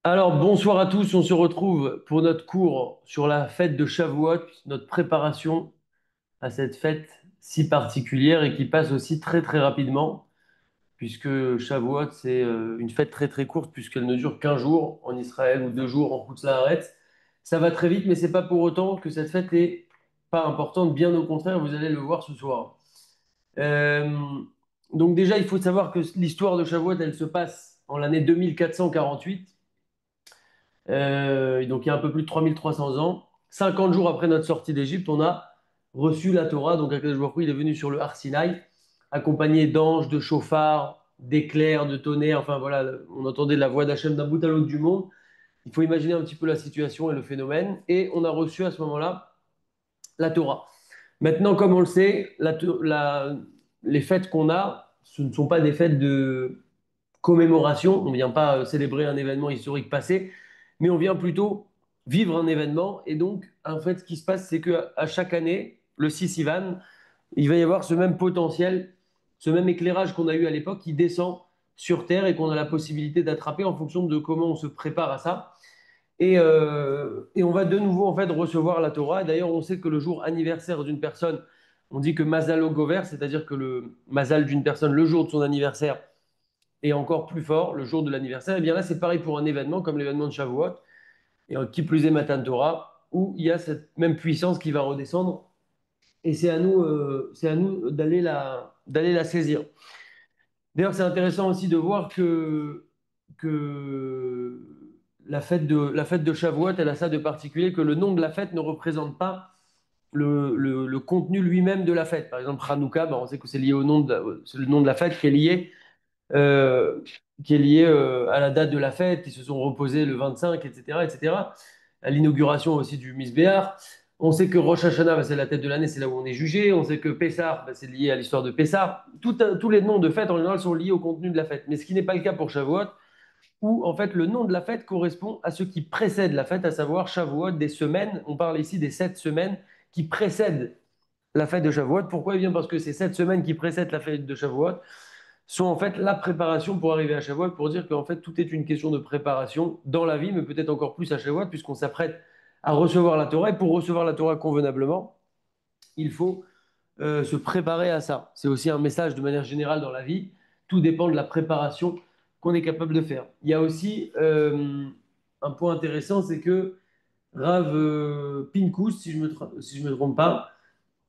Alors, bonsoir à tous. On se retrouve pour notre cours sur la fête de Shavuot, notre préparation à cette fête si particulière et qui passe aussi très très rapidement, puisque Shavuot, c'est une fête très très courte, puisqu'elle ne dure qu'un jour en Israël ou 2 jours en Haaretz. Ça va très vite, mais c'est pas pour autant que cette fête est pas importante. Bien au contraire, vous allez le voir ce soir. Euh, donc déjà, il faut savoir que l'histoire de Shavuot, elle se passe en l'année 2448. Donc il y a un peu plus de 3300 ans. 50 jours après notre sortie d'Égypte, on a reçu la Torah. Donc Akadosh Baruch Hu, il est venu sur le Har Sinaï, accompagné d'anges, de chauffards, d'éclairs, de tonnerres. Enfin voilà, on entendait la voix d'Hachem d'un bout à l'autre du monde. Il faut imaginer un petit peu la situation et le phénomène. Et on a reçu à ce moment-là la Torah. Maintenant, comme on le sait, les fêtes qu'on a, ce ne sont pas des fêtes de commémoration. On ne vient pas célébrer un événement historique passé, mais on vient plutôt vivre un événement. Et donc, en fait, ce qui se passe, c'est qu'à chaque année, le 6 Sivan, il va y avoir ce même potentiel, ce même éclairage qu'on a eu à l'époque qui descend sur Terre et qu'on a la possibilité d'attraper en fonction de comment on se prépare à ça. Et on va de nouveau en fait recevoir la Torah. D'ailleurs, on sait que le jour anniversaire d'une personne, on dit que Mazalo Gover, c'est-à-dire que le Mazal d'une personne, le jour de son anniversaire, est encore plus fort, le jour de l'anniversaire. Et bien là, c'est pareil pour un événement comme l'événement de Shavuot, et qui plus est Matan Torah, où il y a cette même puissance qui va redescendre. Et c'est à nous d'aller la saisir. D'ailleurs, c'est intéressant aussi de voir que la fête de Shavuot, elle a ça de particulier que le nom de la fête ne représente pas le contenu lui-même de la fête. Par exemple, Hanouka, ben, on sait que c'est lié au nom c'est le nom de la fête euh, qui est lié à la date de la fête. Ils se sont reposés le 25, etc., etc. À l'inauguration aussi du Misbéar. On sait que Rosh Hashanah, bah, c'est la tête de l'année, c'est là où on est jugé. On sait que Pessah, bah, c'est lié à l'histoire de Pessah. Tous les noms de fêtes, en général, sont liés au contenu de la fête. Mais ce qui n'est pas le cas pour Shavuot, où, en fait, le nom de la fête correspond à ce qui précède la fête, à savoir Shavuot, des semaines. On parle ici des 7 semaines qui précèdent la fête de Shavuot. Pourquoi? Eh bien, parce que ces 7 semaines qui précèdent la fête de Shavuot sont en fait la préparation pour arriver à Shavuot, pour dire qu'en fait, tout est une question de préparation dans la vie, mais peut-être encore plus à Shavuot, puisqu'on s'apprête à recevoir la Torah. Et pour recevoir la Torah convenablement, il faut se préparer à ça. C'est aussi un message de manière générale dans la vie. Tout dépend de la préparation qu'on est capable de faire. Il y a aussi un point intéressant, c'est que Rav Pinkus, si je me trompe pas,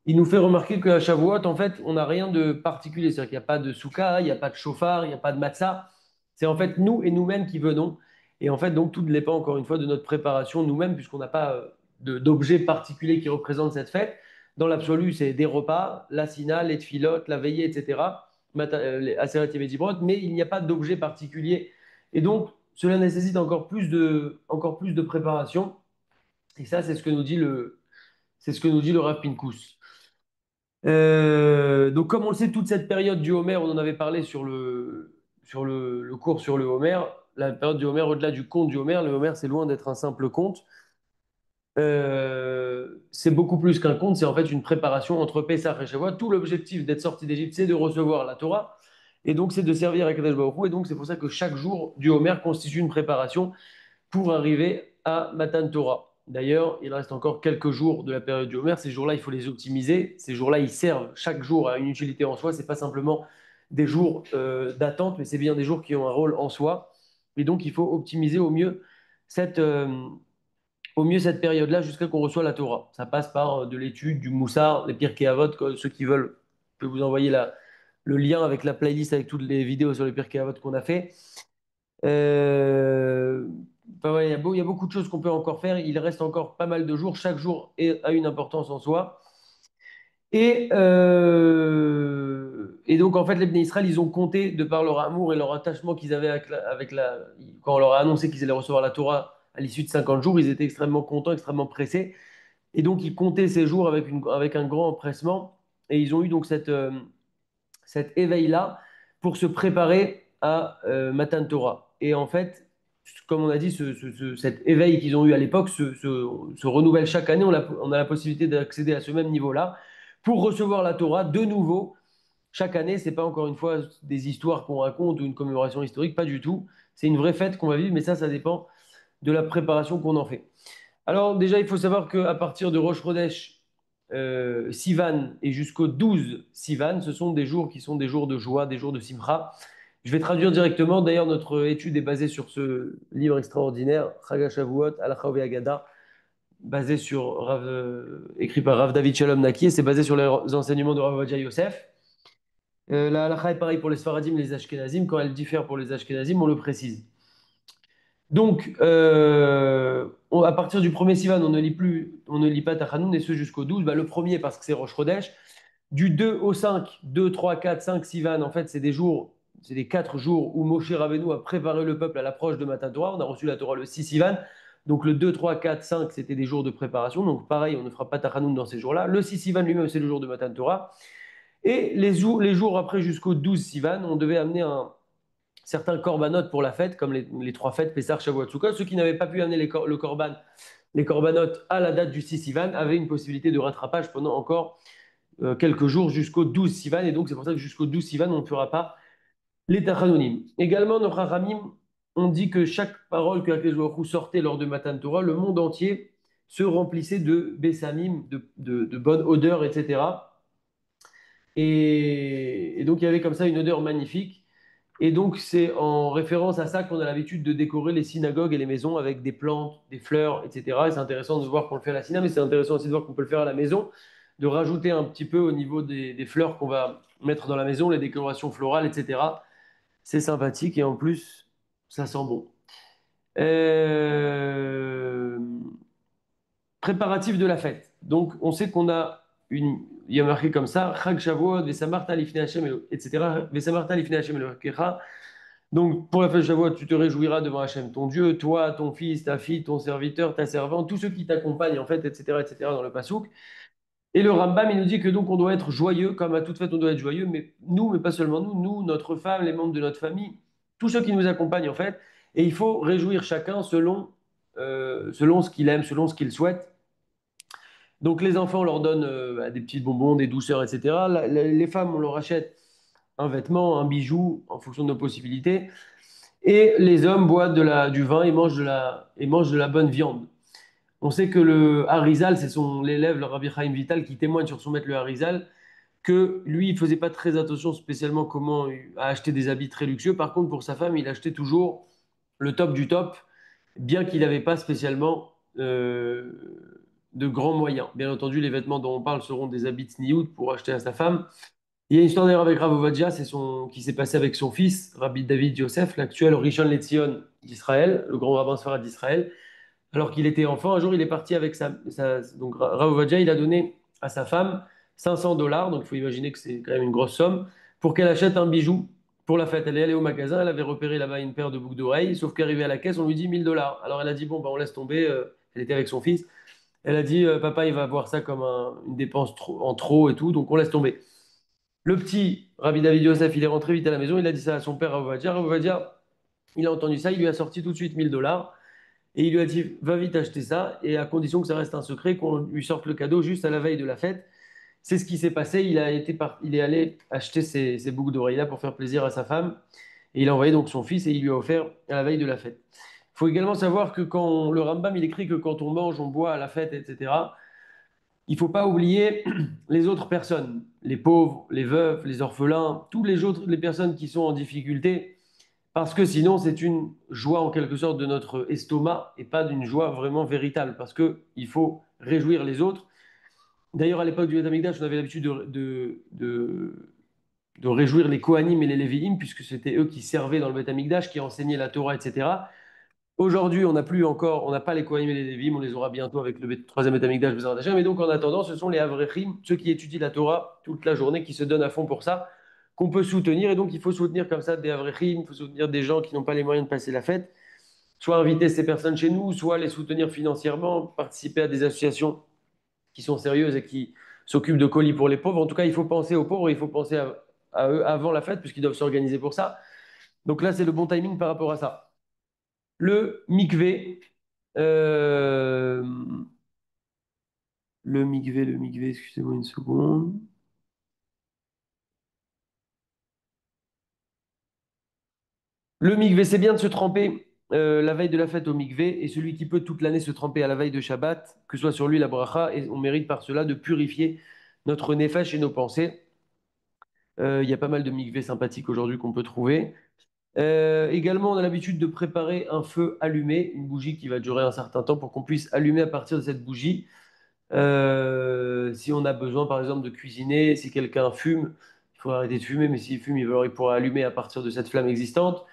il nous fait remarquer qu'à Shavuot, en fait, on n'a rien de particulier. C'est-à-dire qu'il n'y a pas de souka, il n'y a pas de chauffard, il n'y a pas de matzah. C'est en fait nous et nous-mêmes qui venons. Et en fait, donc, tout dépend encore une fois de notre préparation nous-mêmes, puisqu'on n'a pas d'objet particulier qui représente cette fête. Dans l'absolu, c'est des repas, la sina, les tfilotes, la veillée, etc. Les Aseret Yemei mais il n'y a pas d'objet particulier. Et donc, cela nécessite encore plus de préparation. Et ça, c'est ce que nous dit le Rav Pinkus. Donc, comme on le sait, toute cette période du Homer, on en avait parlé le cours sur le Homer. La période du Homer, au-delà du conte du Homer, le Homer, c'est loin d'être un simple conte. C'est beaucoup plus qu'un conte, c'est en fait une préparation entre Pessah et Shavuot. Tout l'objectif d'être sorti d'Égypte, c'est de recevoir la Torah. Et donc, c'est de servir à Kadosh Baruch Hu. Et donc, c'est pour ça que chaque jour du Homer constitue une préparation pour arriver à Matan Torah. D'ailleurs, il reste encore quelques jours de la période du Homer. Ces jours-là, il faut les optimiser. Ces jours-là, ils servent chaque jour à une utilité en soi. C'est pas simplement des jours d'attente, mais c'est bien des jours qui ont un rôle en soi. Et donc, il faut optimiser cette, euh, au mieux cette période-là jusqu'à qu'on reçoit la Torah. Ça passe par de l'étude, du Moussar, les Pirkei Avot. Ceux qui veulent, je peux vous envoyer le lien avec la playlist avec toutes les vidéos sur les Pirkei Avot qu'on a fait. Euh, enfin, ouais, il y a beaucoup de choses qu'on peut encore faire. Il reste encore pas mal de jours. Chaque jour a une importance en soi. Et donc, en fait, les Bnei Israël, ils ont compté, de par leur amour et leur attachement qu'ils avaient quand on leur a annoncé qu'ils allaient recevoir la Torah à l'issue de 50 jours, ils étaient extrêmement contents, extrêmement pressés. Et donc, ils comptaient ces jours avec un grand empressement. Et ils ont eu donc cet éveil-là pour se préparer à Matan Torah. Et en fait, comme on a dit, cet éveil qu'ils ont eu à l'époque se renouvelle chaque année. On a la possibilité d'accéder à ce même niveau-là pour recevoir la Torah de nouveau chaque année. C'est pas encore une fois des histoires qu'on raconte ou une commémoration historique, pas du tout. C'est une vraie fête qu'on va vivre, mais ça dépend de la préparation qu'on en fait. Alors déjà, il faut savoir qu'à partir de Rosh Chodesh, Sivan et jusqu'au 12 Sivan, ce sont des jours qui sont des jours de joie, des jours de simcha. Je vais traduire directement. D'ailleurs, notre étude est basée sur ce livre extraordinaire, Chag HaShavuot, Halacha Agada, basé sur écrit par Rav David Shalom Naki, et c'est basé sur les enseignements de Rav Ovadia Yosef. La halacha est pareil pour les Sfaradim et les Ashkenazim. Quand elle diffère pour les Ashkenazim, on le précise. Donc, à partir du premier Sivan, on ne lit pas Tachanoun, et ce jusqu'au 12. Bah, le premier, parce que c'est Rosh Chodesh. Du 2 au 5, 2, 3, 4, 5 Sivan, en fait, c'est des jours, c'est les 4 jours où Moshe Rabbeinu a préparé le peuple à l'approche de Matan Torah. On a reçu la Torah le 6 Sivan. Donc, le 2, 3, 4, 5, c'était des jours de préparation. Donc, pareil, on ne fera pas Tachanoun dans ces jours-là. Le 6 Sivan lui-même, c'est le jour de Matan Torah. Et les jours après, jusqu'au 12 Sivan, on devait amener certains korbanot pour la fête, comme les trois fêtes, Pessah, Shavuot, Sukkot. Ceux qui n'avaient pas pu amener le korban, les korbanot à la date du 6 Sivan avaient une possibilité de rattrapage pendant encore quelques jours jusqu'au 12 Sivan. Et donc, c'est pour ça que jusqu'au 12 Sivan, on ne fera pas les Tachanonim. Également, nos Chachamim ont dit que chaque parole que Akadosh Baruch Hu sortait lors de Matan Torah, le monde entier se remplissait de bessamim, de bonne odeur, etc. Et donc, il y avait comme ça une odeur magnifique. Et donc, c'est en référence à ça qu'on a l'habitude de décorer les synagogues et les maisons avec des plantes, des fleurs, etc. Et c'est intéressant de voir qu'on le fait à la synagogue, mais c'est intéressant aussi de voir qu'on peut le faire à la maison, de rajouter un petit peu au niveau des fleurs qu'on va mettre dans la maison, les décorations florales, etc. C'est sympathique et en plus, ça sent bon. Euh, Préparatif de la fête. Donc, on sait qu'on a il y a marqué comme ça, Chag Shavuot, Vesamarta lifnei Hashem, etc. Vesamarta lifnei Hashem Elokecha. Donc, pour la fête de Shavuot, tu te réjouiras devant Hachem, ton Dieu, toi, ton fils, ta fille, ton serviteur, ta servante, tous ceux qui t'accompagnent, en fait, etc., etc., dans le Passouk. Et le Rambam, il nous dit que donc on doit être joyeux, comme à toute fête, on doit être joyeux, mais nous, mais pas seulement nous, notre femme, les membres de notre famille, tous ceux qui nous accompagnent, en fait. Et il faut réjouir chacun selon ce qu'il aime, selon ce qu'il souhaite. Donc, les enfants, on leur donne des petits bonbons, des douceurs, etc. Les femmes, on leur achète un vêtement, un bijou, en fonction de nos possibilités. Et les hommes boivent du vin et mangent de la bonne viande. On sait que le Harizal, c'est son l'élève, le Rabbi Chaim Vital, qui témoigne sur son maître le Harizal, que lui, il faisait pas très attention spécialement à acheter des habits très luxueux. Par contre, pour sa femme, il achetait toujours le top du top, bien qu'il n'avait pas spécialement de grands moyens. Bien entendu, les vêtements dont on parle seront des habits tsniout pour acheter à sa femme. Il y a une histoire d'ailleurs avec Rav Ovadia, qui s'est passé avec son fils, Rabbi David Yosef, l'actuel Rishon LeZion d'Israël, le grand rabbin sfarad d'Israël. Alors qu'il était enfant, un jour, il est parti avec donc Rav Ovadia, il a donné à sa femme 500 dollars, donc il faut imaginer que c'est quand même une grosse somme, pour qu'elle achète un bijou pour la fête. Elle est allée au magasin, elle avait repéré là-bas une paire de boucles d'oreilles, sauf qu'arrivée à la caisse, on lui dit 1000 dollars. Alors elle a dit, bon, bah, on laisse tomber, elle était avec son fils. Elle a dit, papa, il va voir ça comme une dépense en trop et tout, donc on laisse tomber. Le petit Rabbi David Yosef, il est rentré vite à la maison, il a dit ça à son père Rav Ovadia. Rav Ovadia, il a entendu ça, il lui a sorti tout de suite 1000 dollars. Et il lui a dit, va vite acheter ça, et à condition que ça reste un secret, qu'on lui sorte le cadeau juste à la veille de la fête. C'est ce qui s'est passé. Il est allé acheter ces boucles d'oreilles-là pour faire plaisir à sa femme. Et il a envoyé donc son fils et il lui a offert à la veille de la fête. Il faut également savoir que le Rambam, il écrit que quand on mange, on boit à la fête, etc., il ne faut pas oublier les autres personnes, les pauvres, les veufs, les orphelins, tous les personnes qui sont en difficulté. Parce que sinon, c'est une joie en quelque sorte de notre estomac et pas d'une joie vraiment véritable. Parce que il faut réjouir les autres. D'ailleurs, à l'époque du Beth Amikdash, on avait l'habitude de réjouir les Kohanim et les Lévi'im, puisque c'était eux qui servaient dans le Beth Amikdash, qui enseignaient la Torah, etc. Aujourd'hui, on n'a pas les Kohanim et les Lévi'im, on les aura bientôt avec le troisième Beth Amikdash, Bezrat Hashem. Mais donc, en attendant, ce sont les Avrechim, ceux qui étudient la Torah toute la journée, qui se donnent à fond pour ça, qu'on peut soutenir. Et donc, il faut soutenir comme ça des Avrechim, il faut soutenir des gens qui n'ont pas les moyens de passer la fête, soit inviter ces personnes chez nous, soit les soutenir financièrement, participer à des associations qui sont sérieuses et qui s'occupent de colis pour les pauvres. En tout cas, il faut penser aux pauvres, il faut penser à eux avant la fête, puisqu'ils doivent s'organiser pour ça. Donc là, c'est le bon timing par rapport à ça. Le mikvé, euh, le mikvé, excusez-moi une seconde. Le mikvé, c'est bien de se tremper la veille de la fête au mikvé, et celui qui peut toute l'année se tremper à la veille de Shabbat, que ce soit sur lui la bracha, et on mérite par cela de purifier notre nefesh et nos pensées. Il y a pas mal de mikvés sympathiques aujourd'hui qu'on peut trouver. Également, on a l'habitude de préparer un feu allumé, une bougie qui va durer un certain temps pour qu'on puisse allumer à partir de cette bougie. Si on a besoin, par exemple, de cuisiner, si quelqu'un fume, il faut arrêter de fumer, mais s'il fume, il pourra allumer à partir de cette flamme existante.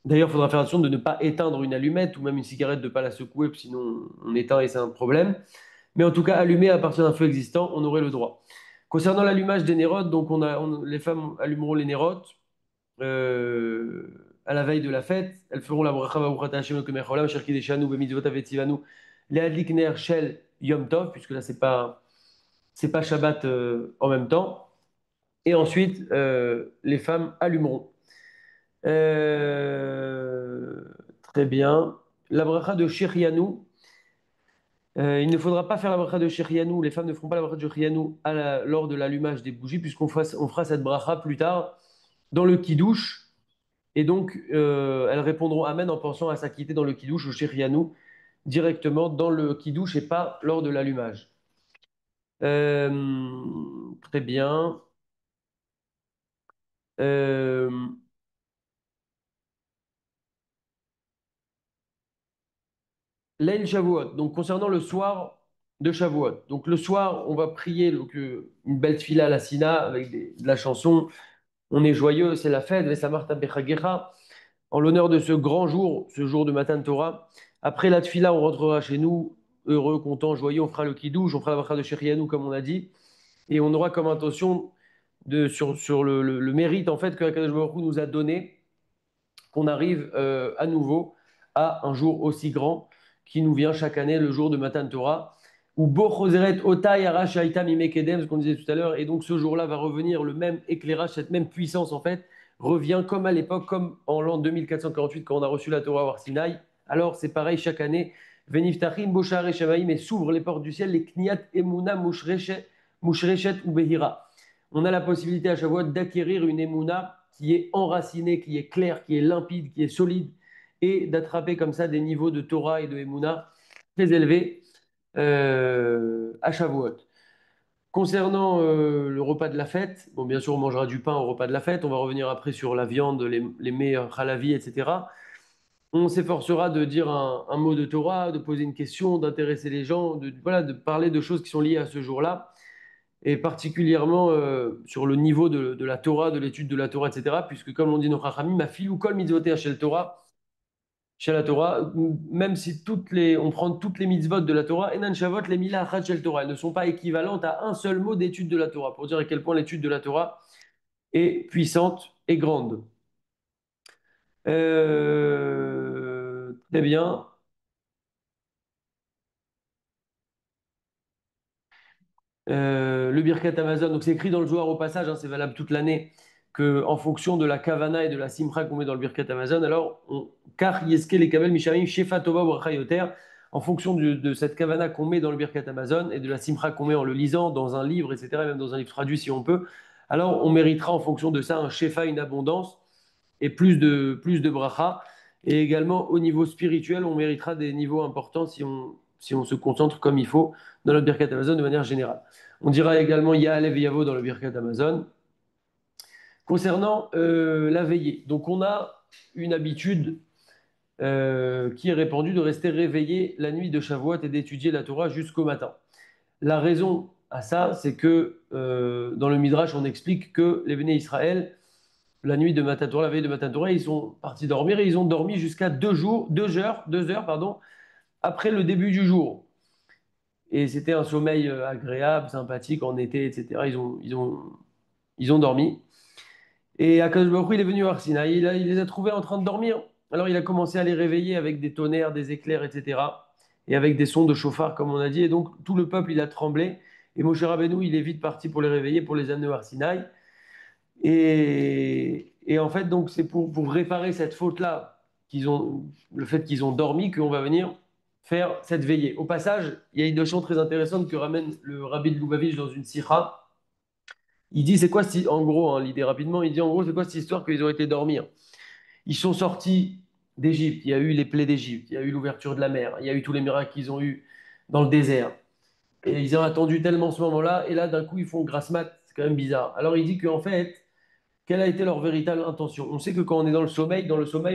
D'ailleurs, il faudra faire attention de ne pas éteindre une allumette ou même une cigarette, de ne pas la secouer, sinon on éteint et c'est un problème. Mais en tout cas, allumer à partir d'un feu existant, on aurait le droit. Concernant l'allumage des nérodes, donc les femmes allumeront les nérodes euh, à la veille de la fête. Elles feront la bracha v'aruchat Hashem Elokeinu Mecholam, Asher Kideshanu b'mitzvot avetzivanu, le'adlik ner shel Yom Tov, puisque là, c'est pas Shabbat en même temps. Et ensuite, les femmes allumeront. Euh, Très bien. La bracha de Shirianu, il ne faudra pas faire la bracha de Shirianu, les femmes ne feront pas la bracha de Shirianu lors de l'allumage des bougies, on fera cette bracha plus tard dans le kiddush. Et donc, elles répondront Amen en pensant à s'acquitter dans le kiddush ou Shirianu directement dans le kiddush et pas lors de l'allumage. Très bien. Euh, Leil Shavuot, donc concernant le soir de Shavuot. Donc le soir, on va prier une belle tefila à la Sina avec de la chanson. On est joyeux, c'est la fête, Vesamarta Bechagecha, en l'honneur de ce grand jour, ce jour de Matan Torah. Après la tefila, on rentrera chez nous, heureux, content, joyeux. On fera le kiddush, on fera la bracha de Shechrianou, comme on a dit. Et on aura comme intention sur le mérite en fait que Akadosh Baruch Hu nous a donné qu'on arrive à nouveau à un jour aussi grand qui nous vient chaque année, le jour de Matan Torah, où Bo Choseret Otai Arash Haïta Mimekedem, ce qu'on disait tout à l'heure, et donc ce jour-là va revenir le même éclairage, cette même puissance en fait, revient comme à l'époque, comme en l'an 2448 quand on a reçu la Torah au Sinaï. Alors c'est pareil chaque année. Veniftachim Boshare Shamaim, et s'ouvrent les portes du ciel, les Kniat Emuna Mushrechet ou Behira. On a la possibilité à Shavuot d'acquérir une Emuna qui est enracinée, qui est claire, qui est limpide, qui est solide, et d'attraper comme ça des niveaux de Torah et de Emouna très élevés à Shavuot. Concernant le repas de la fête, bon, bien sûr, on mangera du pain au repas de la fête. On va revenir après sur la viande, les meilleurs halavi, etc. On s'efforcera de dire un mot de Torah, de poser une question, d'intéresser les gens, voilà, de parler de choses qui sont liées à ce jour-là et particulièrement sur le niveau de la Torah, de l'étude de la Torah, etc. Puisque comme l'on dit nos Chachamim, ma fille ou kol mitzvoter chez le Torah, chez la Torah, même si on prend toutes les mitzvot de la Torah, enan shavot les milah achat shel Torah, elles ne sont pas équivalentes à un seul mot d'étude de la Torah, pour dire à quel point l'étude de la Torah est puissante et grande. Très bien. Le Birkat Amazon, donc c'est écrit dans le Zohar au passage, hein, c'est valable toute l'année, que en fonction de la kavana et de la simcha qu'on met dans le Birkat Amazon, alors kar yeske les kabel mishamim shefa tova bracha yoter, en fonction de cette kavana qu'on met dans le Birkat Amazon et de la simcha qu'on met en le lisant dans un livre, etc., même dans un livre traduit si on peut, alors on méritera en fonction de ça un shefa, une abondance et plus de bracha. Et également au niveau spirituel, on méritera des niveaux importants si on se concentre comme il faut dans notre Birkat Amazon de manière générale. On dira également Ya'alev Yavo dans le Birkat Amazon. Concernant la veillée, donc on a une habitude qui est répandue de rester réveillé la nuit de Shavuot et d'étudier la Torah jusqu'au matin. La raison à ça, c'est que dans le Midrash, on explique que les Béné Israël, la nuit de Matan Torah, la veille de Matan Torah, ils sont partis dormir et ils ont dormi jusqu'à 2 heures, pardon, après le début du jour. Et c'était un sommeil agréable, sympathique en été, etc. Ils ont dormi. Et Akadosh Baruch Hu, il est venu voir Sinaï, il les a trouvés en train de dormir. Alors il a commencé à les réveiller avec des tonnerres, des éclairs, etc. Et avec des sons de chauffard, comme on a dit. Et donc tout le peuple, il a tremblé. Et Moshe Rabbeinu, il est vite parti pour les réveiller, pour les amener voir Sinaï. Et en fait, donc c'est pour réparer cette faute-là, le fait qu'ils ont dormi, qu'on va venir faire cette veillée. Au passage, il y a une notion très intéressante que ramène le rabbi de Lubavitch dans une sikha. Il dit, c'est quoi, en gros, hein, l'idée rapidement, il dit en gros, c'est quoi cette histoire qu'ils ont été dormir? Ils sont sortis d'Égypte, il y a eu les plaies d'Égypte, il y a eu l'ouverture de la mer, il y a eu tous les miracles qu'ils ont eus dans le désert. Et ils ont attendu tellement ce moment-là, et là, d'un coup, ils font grasse mat, c'est quand même bizarre. Alors il dit qu'en fait, quelle a été leur véritable intention? On sait que quand on est dans le sommeil,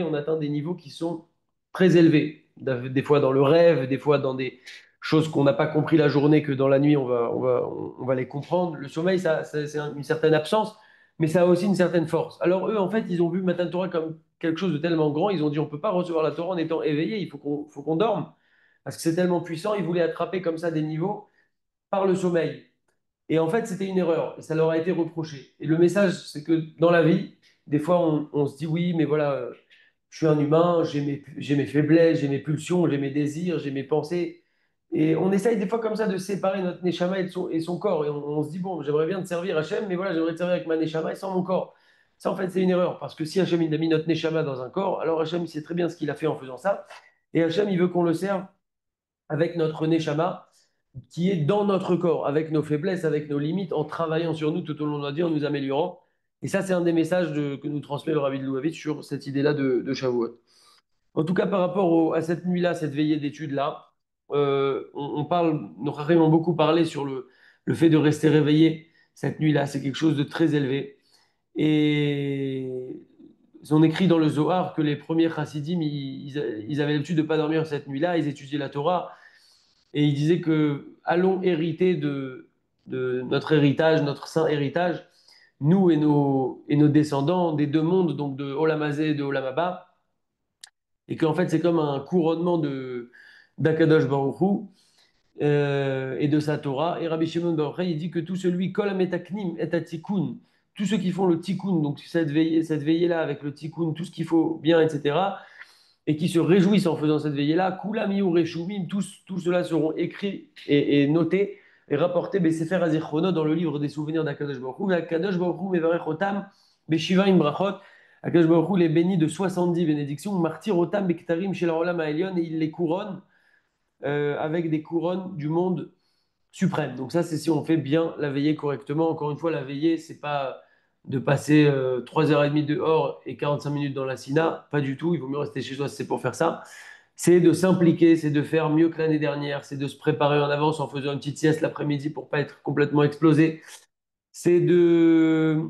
on atteint des niveaux qui sont très élevés. Des fois dans le rêve, des fois dans des choses qu'on n'a pas compris la journée, que dans la nuit, on va les comprendre. Le sommeil, c'est une certaine absence, mais ça a aussi une certaine force. Alors eux, en fait, ils ont vu Matan Torah comme quelque chose de tellement grand, ils ont dit, on ne peut pas recevoir la Torah en étant éveillé, faut qu'on dorme, parce que c'est tellement puissant, ils voulaient attraper comme ça des niveaux par le sommeil. Et en fait, c'était une erreur. Et ça leur a été reproché. Et le message, c'est que dans la vie, des fois, on se dit oui, mais voilà, je suis un humain, j'ai mes faiblesses, j'ai mes pulsions, j'ai mes désirs, j'ai mes pensées. Et on essaye des fois comme ça de séparer notre neshama et son corps. Et on se dit, bon, j'aimerais bien te servir Hachem, mais voilà, j'aimerais te servir avec ma neshama et sans mon corps. Ça, en fait, c'est une erreur. Parce que si Hachem, il a mis notre neshama dans un corps, alors Hachem, il sait très bien ce qu'il a fait en faisant ça. Et Hachem, il veut qu'on le serve avec notre neshama qui est dans notre corps, avec nos faiblesses, avec nos limites, en travaillant sur nous tout au long de notre vie, en nous améliorant. Et ça, c'est un des messages que nous transmet le Rabbi de Louavitch sur cette idée-là de Shavuot. En tout cas, par rapport à cette nuit-là, cette veillée d'études-là, on parle, nos Chachamim ont beaucoup parlé sur le fait de rester réveillé cette nuit-là. C'est quelque chose de très élevé. Et on écrit dans le Zohar que les premiers chassidim, ils avaient l'habitude de ne pas dormir cette nuit-là, ils étudiaient la Torah. Et il disait que allons hériter de notre héritage, notre saint héritage, nous et nos descendants des deux mondes, donc de Olam Hazé et de Olam Haba, et qu'en fait c'est comme un couronnement d'Akadosh Baruch Hu, et de sa Torah. Et Rabbi Shimon Bar Yochai, il dit que tout celui, kol hametaknim et tikkun, tous ceux qui font le tikkun, donc cette veillée-là avec le tikkun, tout ce qu'il faut bien, etc., et qui se réjouissent en faisant cette veillée-là, Kulam Yu Reshuvim, tous ceux-là seront écrits et notés et rapportés Besefer Azichrono dans le livre des souvenirs d'Akadosh Baruch Hu. Akadosh Baruch Hu Mevarech Otam Beshivaim Brachot. Akadosh Baruch Hu les bénit de 70 bénédictions. Martir Otam Bektarim Shel Olam Haelyon, et il les couronne avec des couronnes du monde suprême. Donc ça, c'est si on fait bien la veillée correctement. Encore une fois, la veillée, c'est pas de passer 3h30 dehors et 45 minutes dans la Sina. Pas du tout. Il vaut mieux rester chez soi si c'est pour faire ça. C'est de s'impliquer, c'est de faire mieux que l'année dernière, c'est de se préparer en avance en faisant une petite sieste l'après-midi pour pas être complètement explosé. C'est de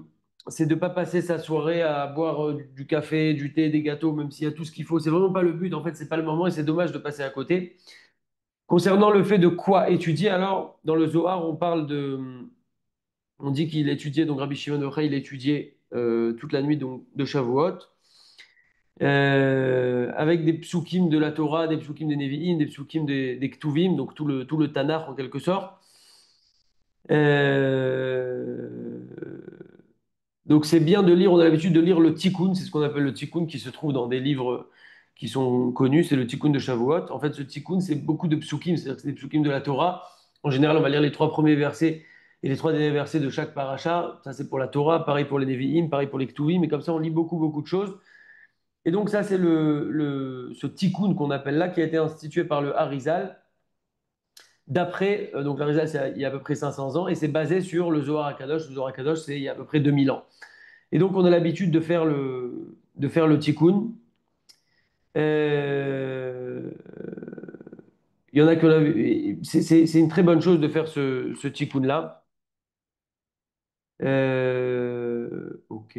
c'est de pas passer sa soirée à boire du café, du thé, des gâteaux, même s'il y a tout ce qu'il faut. C'est vraiment pas le but. En fait, c'est pas le moment et c'est dommage de passer à côté. Concernant le fait de quoi étudier, alors dans le Zohar, on dit qu'il étudiait, donc Rabbi Shimon Yochai, il étudiait toute la nuit donc, de Shavuot, avec des psukim de la Torah, des psukim des Nevi'im, des psukim des Ktuvim, donc tout le Tanakh en quelque sorte. Euh, donc c'est bien de lire, on a l'habitude de lire le Tikkun, c'est ce qu'on appelle le Tikkun qui se trouve dans des livres qui sont connus, c'est le Tikkun de Shavuot. En fait, ce Tikkun, c'est beaucoup de psukim, c'est-à-dire que c'est des psukim de la Torah. En général, on va lire les trois premiers versets et les trois derniers versets de chaque paracha. Ça, c'est pour la Torah, pareil pour les Nevi'im, pareil pour les Ktuvim, mais comme ça, on lit beaucoup de choses. Et donc ça, c'est ce tikkun qu'on appelle là, qui a été institué par le Harizal, d'après, donc le Harizal, c'est il y a à peu près 500 ans, et c'est basé sur le Zohar HaKadosh. Le Zohar HaKadosh, c'est il y a à peu près 2000 ans. Et donc on a l'habitude de faire le tikkun. Euh, il y en a c'est une très bonne chose de faire ce tikkun-là. Ok.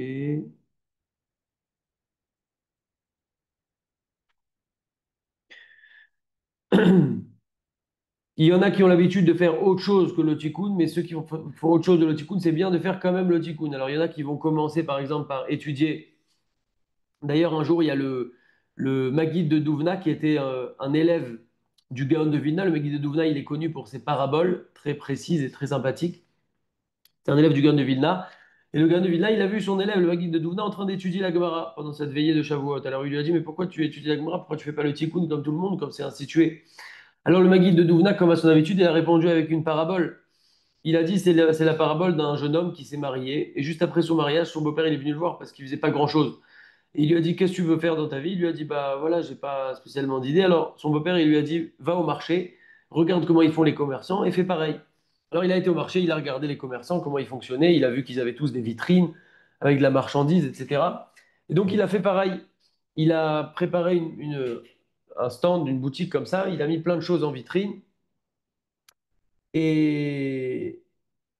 Il y en a qui ont l'habitude de faire autre chose que le tikkun, mais ceux qui font autre chose de le tikkun, c'est bien de faire quand même le tikkun. Alors, il y en a qui vont commencer, par exemple, par étudier. D'ailleurs, un jour, il y a le Maguide de Douvna qui était un élève du Gaon de Vilna. Le Maguide de Douvna, il est connu pour ses paraboles très précises et très sympathiques. C'est un élève du Gaon de Vilna. Et le Gaon de Vilna, il a vu son élève, le Maguide de Douvna, en train d'étudier la Gemara pendant cette veillée de Shavuot. Alors, il lui a dit, mais pourquoi tu étudies la Gemara? Pourquoi tu fais pas le tikkun comme tout le monde, comme c'est institué? Alors le Maguide de Douvna, comme à son habitude, il a répondu avec une parabole. Il a dit, c'est la parabole d'un jeune homme qui s'est marié. Et juste après son mariage, son beau-père, il est venu le voir parce qu'il faisait pas grand-chose. Et il lui a dit, qu'est-ce que tu veux faire dans ta vie? Il lui a dit, bah voilà, j'ai pas spécialement d'idée. Alors son beau-père, il lui a dit, va au marché, regarde comment ils font les commerçants et fais pareil. Alors il a été au marché, il a regardé les commerçants, comment ils fonctionnaient. Il a vu qu'ils avaient tous des vitrines avec de la marchandise, etc. Et donc il a fait pareil. il a préparé un stand d'une boutique comme ça, il a mis plein de choses en vitrine et,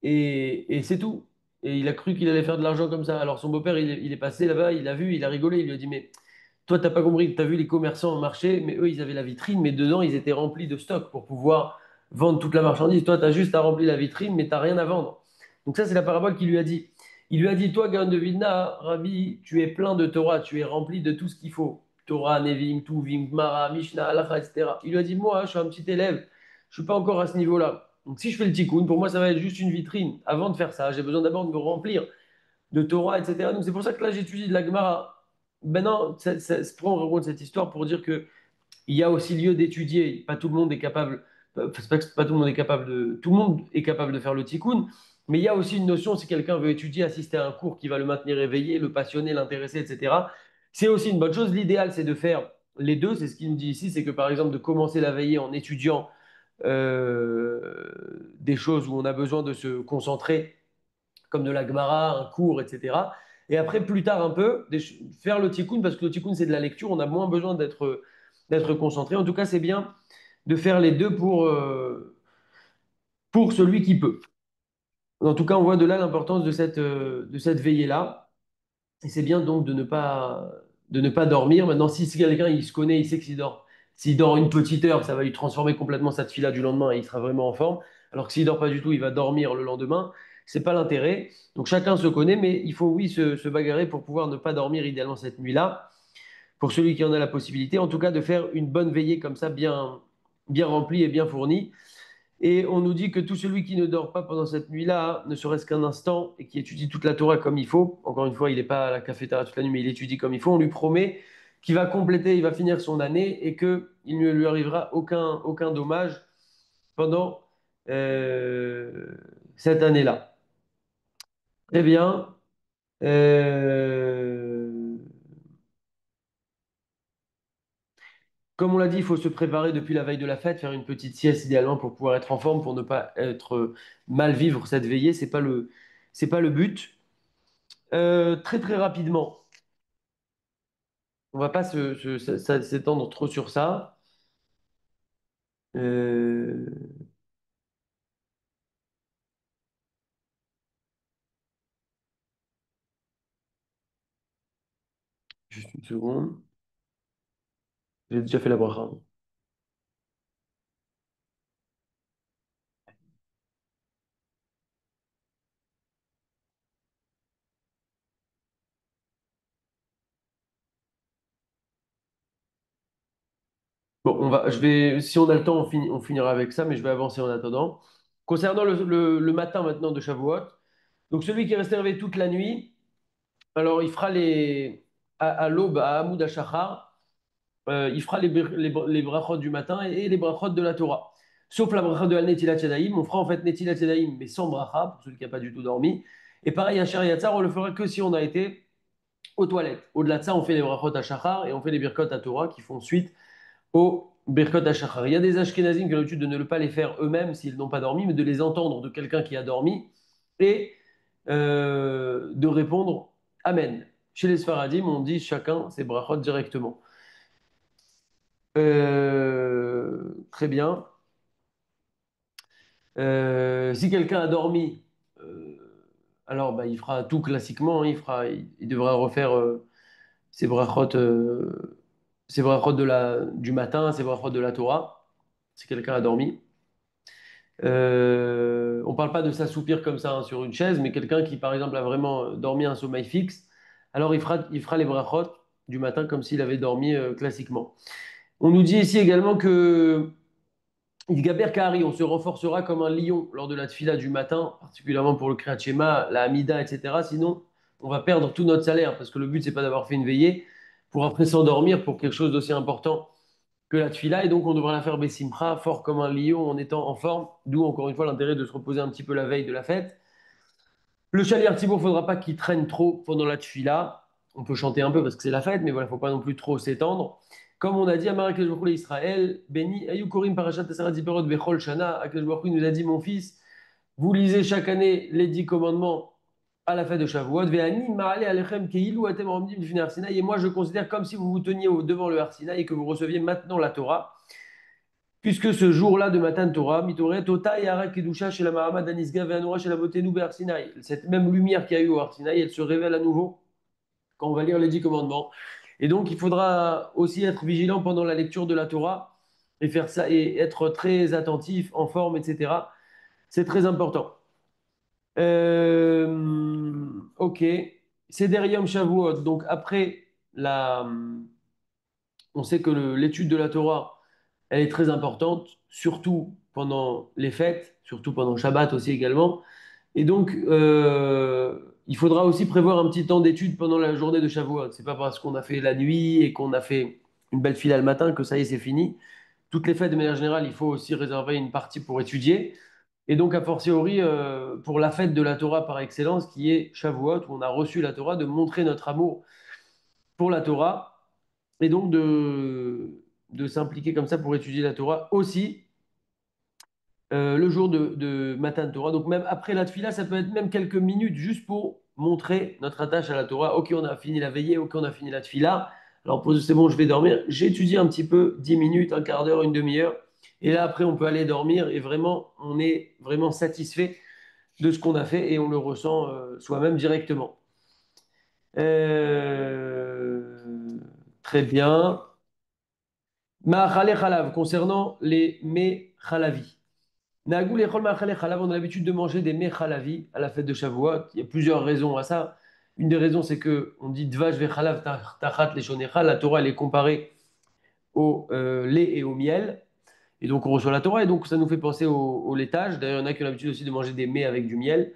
et c'est tout. Et il a cru qu'il allait faire de l'argent comme ça. Alors son beau-père, il est passé là-bas, il a vu, il a rigolé, il lui a dit, mais toi, t'as pas compris, t'as vu les commerçants au marché, mais eux, ils avaient la vitrine, mais dedans, ils étaient remplis de stock pour pouvoir vendre toute la marchandise. Toi, t'as juste à remplir la vitrine, mais t'as rien à vendre. Donc ça, c'est la parabole qu'il lui a dit. Il lui a dit, toi, Gaon de Vilna, Rabbi, tu es plein de Torah, tu es rempli de tout ce qu'il faut. Torah, Nevim, Tuvim, Gemara, Mishnah, Halacha, etc. Il lui a dit, moi, je suis un petit élève, je suis pas encore à ce niveau-là. Donc si je fais le tikkun, pour moi, ça va être juste une vitrine. Avant de faire ça, j'ai besoin d'abord de me remplir de Torah, etc. Donc c'est pour ça que là, j'étudie de la Gemara. Maintenant, ça se prend en compte cette histoire pour dire que il y a aussi lieu d'étudier. Pas tout le monde est capable, c'est pas que pas tout le monde est capable de, tout le monde est capable de faire le tikkun, mais il y a aussi une notion, si quelqu'un veut étudier, assister à un cours qui va le maintenir éveillé, le passionner, l'intéresser, etc. C'est aussi une bonne chose. L'idéal, c'est de faire les deux. C'est ce qu'il nous dit ici, c'est que par exemple, de commencer la veillée en étudiant des choses où on a besoin de se concentrer comme de la Gemara, un cours, etc. Et après, plus tard un peu, faire le tikkun, parce que le tikkun, c'est de la lecture, on a moins besoin d'être concentré. En tout cas, c'est bien de faire les deux pour celui qui peut. En tout cas, on voit de là l'importance de cette veillée-là. Et c'est bien donc de ne pas dormir. Maintenant, si quelqu'un il se connaît, il sait que s'il dort une petite heure, ça va lui transformer complètement sa tefila du lendemain et il sera vraiment en forme. Alors que s'il dort pas du tout, il va dormir le lendemain. C'est pas l'intérêt. Donc chacun se connaît, mais il faut oui se bagarrer pour pouvoir ne pas dormir idéalement cette nuit-là. Pour celui qui en a la possibilité, en tout cas de faire une bonne veillée comme ça, bien, bien remplie et bien fournie. Et on nous dit que tout celui qui ne dort pas pendant cette nuit-là, ne serait-ce qu'un instant, et qui étudie toute la Torah comme il faut, encore une fois, il n'est pas à la cafétéria toute la nuit, mais il étudie comme il faut, on lui promet qu'il va compléter, il va finir son année et qu'il ne lui arrivera aucun dommage pendant cette année-là. Très bien. Euh, Comme on l'a dit, il faut se préparer depuis la veille de la fête, faire une petite sieste idéalement pour pouvoir être en forme, pour ne pas être mal vivre cette veillée. C'est pas le but. Très très rapidement, on va pas s'étendre trop sur ça. Euh, Juste une seconde. J'ai déjà fait la bracha. Bon, si on a le temps, on finira avec ça, mais je vais avancer en attendant. Concernant le matin maintenant de Shavuot, donc celui qui est resté réveillé toute la nuit, alors il fera à l'aube, à Hamoud Hashachar, il fera les brachot du matin et les brachot de la Torah. Sauf la bracha de Al-Netilat Yadayim. On fera en fait Netilat Yadayim, mais sans bracha, pour celui qui n'a pas du tout dormi. Et pareil, à Shari Yatzar, on le fera que si on a été aux toilettes. Au-delà de ça, on fait les brachot à Shachar et on fait les birkot à Torah qui font suite aux birkot à Shachar. Il y a des Ashkenazim qui ont l'habitude de ne pas les faire eux-mêmes s'ils n'ont pas dormi, mais de les entendre de quelqu'un qui a dormi et de répondre Amen. Chez les Sfaradim, on dit chacun ses brachot directement. Très bien. Si quelqu'un a dormi, euh, alors bah, il fera tout classiquement. Il devra refaire ses brachot du matin, ses brachot de la Torah, si quelqu'un a dormi. On ne parle pas de s'assoupir comme ça hein, sur une chaise, mais quelqu'un qui, par exemple, a vraiment dormi un sommeil fixe, alors il fera les brachot du matin comme s'il avait dormi classiquement. On nous dit ici également que Idgaber Kahari, on se renforcera comme un lion lors de la tfila du matin, particulièrement pour le Kriyat Shema, la Hamida, etc. Sinon, on va perdre tout notre salaire parce que le but, c'est pas d'avoir fait une veillée pour après s'endormir pour quelque chose d'aussi important que la tfila. Et donc, on devra la faire Bessimcha, fort comme un lion en étant en forme. D'où, encore une fois, l'intérêt de se reposer un petit peu la veille de la fête. Le chalier Tibour, il ne faudra pas qu'il traîne trop pendant la tfila. On peut chanter un peu parce que c'est la fête, mais voilà, il ne faut pas non plus trop s'étendre. Comme on a dit à Marrakech Israël, béni Ayou Korim Parashat Asara Diperot Bechol Shana, Akash Baruch Hu nous a dit, mon fils, vous lisez chaque année les 10 commandements à la fête de Shavuot. Ve'ani ma'ale alechem keilu atem omdim lifnei Har Sinaï. Et moi, je considère comme si vous vous teniez devant le Har Sinaï et que vous receviez maintenant la Torah. Puisque ce jour-là de Matan Torah, Mitoret, Tota et Ara Kedusha chez la Mahamad Anisga Ve'anora chez la beauté nous Har Sinaï. Cette même lumière qu'il y a eu au Har Sinaï, elle se révèle à nouveau quand on va lire les 10 commandements. Et donc, il faudra aussi être vigilant pendant la lecture de la Torah et faire ça et être très attentif, en forme, etc. C'est très important. Ok. Seder Yom Shavuot. Donc, après la. On sait que l'étude de la Torah, elle est très importante, surtout pendant les fêtes, surtout pendant Shabbat aussi également. Et donc, il faudra aussi prévoir un petit temps d'étude pendant la journée de Shavuot. C'est pas parce qu'on a fait la nuit et qu'on a fait une belle file le matin que ça y est, c'est fini. Toutes les fêtes, de manière générale, il faut aussi réserver une partie pour étudier. Et donc, a fortiori, pour la fête de la Torah par excellence, qui est Shavuot, où on a reçu la Torah, de montrer notre amour pour la Torah et donc de s'impliquer comme ça pour étudier la Torah aussi le jour de Matan Torah. Donc même après la tfila, ça peut être même quelques minutes juste pour montrer notre attache à la Torah. Ok, on a fini la veillée, ok, on a fini la tfila. Alors c'est bon, je vais dormir. J'étudie un petit peu, 10 minutes, un quart d'heure, une demi-heure. Et là, après, on peut aller dormir et vraiment, on est vraiment satisfait de ce qu'on a fait et on le ressent soi-même directement. Euh, Très bien. Ma'achale chalav, concernant les mets chalavi. Nagou lechol ma'achale chalav, on a l'habitude de manger des mets chalavi à la fête de Shavuot. Il y a plusieurs raisons à ça. Une des raisons, c'est que on dit dvash vechalav tachat leshonecha. La Torah, elle est comparée au lait et au miel. Et donc, on reçoit la Torah et donc ça nous fait penser au laitage. D'ailleurs, il y en a qui ont l'habitude aussi de manger des mets avec du miel.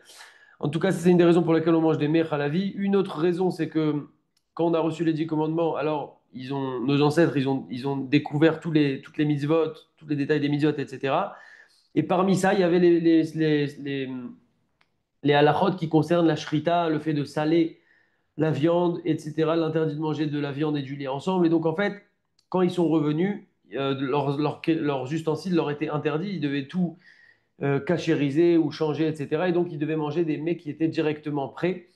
En tout cas, c'est une des raisons pour lesquelles on mange des mets chalavi. Une autre raison, c'est que quand on a reçu les 10 commandements, alors nos ancêtres, ils ont découvert toutes les mitzvot, tous les détails des mitzvot, etc. Et parmi ça, il y avait les halachot qui concernent la shrita, le fait de saler la viande, etc., l'interdit de manger de la viande et du lait ensemble. Et donc, en fait, quand ils sont revenus, leurs ustensiles leur étaient interdits, ils devaient tout cachériser ou changer, etc. Et donc, ils devaient manger des mets qui étaient directement prêts.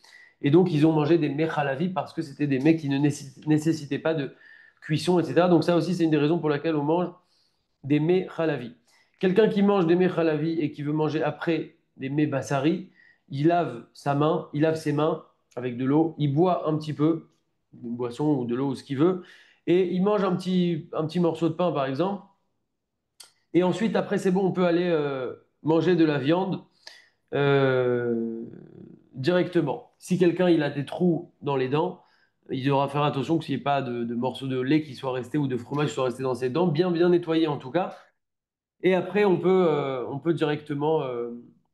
Et donc, ils ont mangé des mets halavi parce que c'était des mets qui ne nécessitaient pas de cuisson, etc. Donc, ça aussi, c'est une des raisons pour laquelle on mange des mets halavi. Quelqu'un qui mange des mets halavi et qui veut manger après des mets bassari, il lave sa main, il lave ses mains avec de l'eau, il boit un petit peu, une boisson ou de l'eau ou ce qu'il veut, et il mange un petit morceau de pain, par exemple. Et ensuite, après, c'est bon, on peut aller manger de la viande euh, directement. Si quelqu'un il a des trous dans les dents, il devra faire attention qu'il n'y ait pas de morceaux de lait qui soient restés ou de fromage qui soient restés dans ses dents, bien bien nettoyés en tout cas. Et après, on peut directement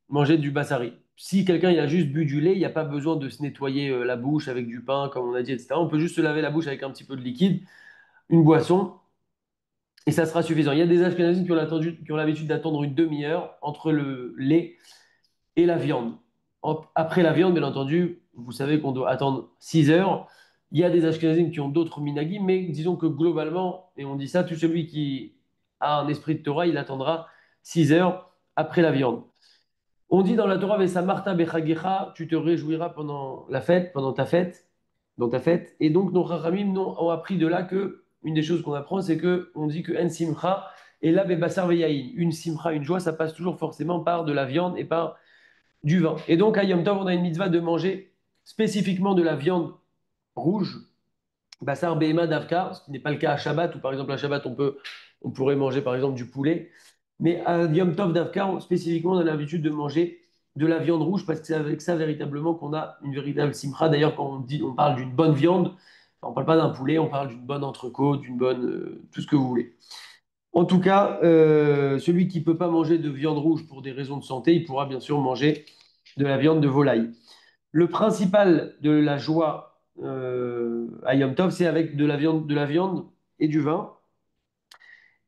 manger du bassari. Si quelqu'un il a juste bu du lait, il n'y a pas besoin de se nettoyer la bouche avec du pain, comme on a dit, etc. On peut juste se laver la bouche avec un petit peu de liquide, une boisson, et ça sera suffisant. Il y a des Ashkénazim qui ont l'habitude d'attendre une demi-heure entre le lait et la viande. Après la viande, bien entendu, vous savez qu'on doit attendre 6 heures. Il y a des Ashkenazim qui ont d'autres minagim, mais disons que globalement, et on dit ça, tout celui qui a un esprit de Torah, il attendra 6 heures après la viande. On dit dans la Torah, Vesa Marta Bechagecha, tu te réjouiras pendant la fête, pendant ta fête, dans ta fête. Et donc, nos Chachamim ont appris de là que, une des choses qu'on apprend, c'est que on dit que En Simcha, et là, Bebasar Veyaïn. Une Simcha, une joie, ça passe toujours forcément par de la viande et par du vin. Et donc, à Yom Tov, on a une mitzvah de manger spécifiquement de la viande rouge, Bassar Behema Davka, ce qui n'est pas le cas à Shabbat, où par exemple à Shabbat, on pourrait manger par exemple du poulet. Mais à Yom Tov Davka, spécifiquement, on a l'habitude de manger de la viande rouge parce que c'est avec ça véritablement qu'on a une véritable simcha. D'ailleurs, quand on parle d'une bonne viande, on ne parle pas d'un poulet, on parle d'une bonne entrecôte, d'une bonne, tout ce que vous voulez. En tout cas, celui qui ne peut pas manger de viande rouge pour des raisons de santé, il pourra bien sûr manger de la viande de volaille. Le principal de la joie à Yom Tov, c'est avec de la viande et du vin.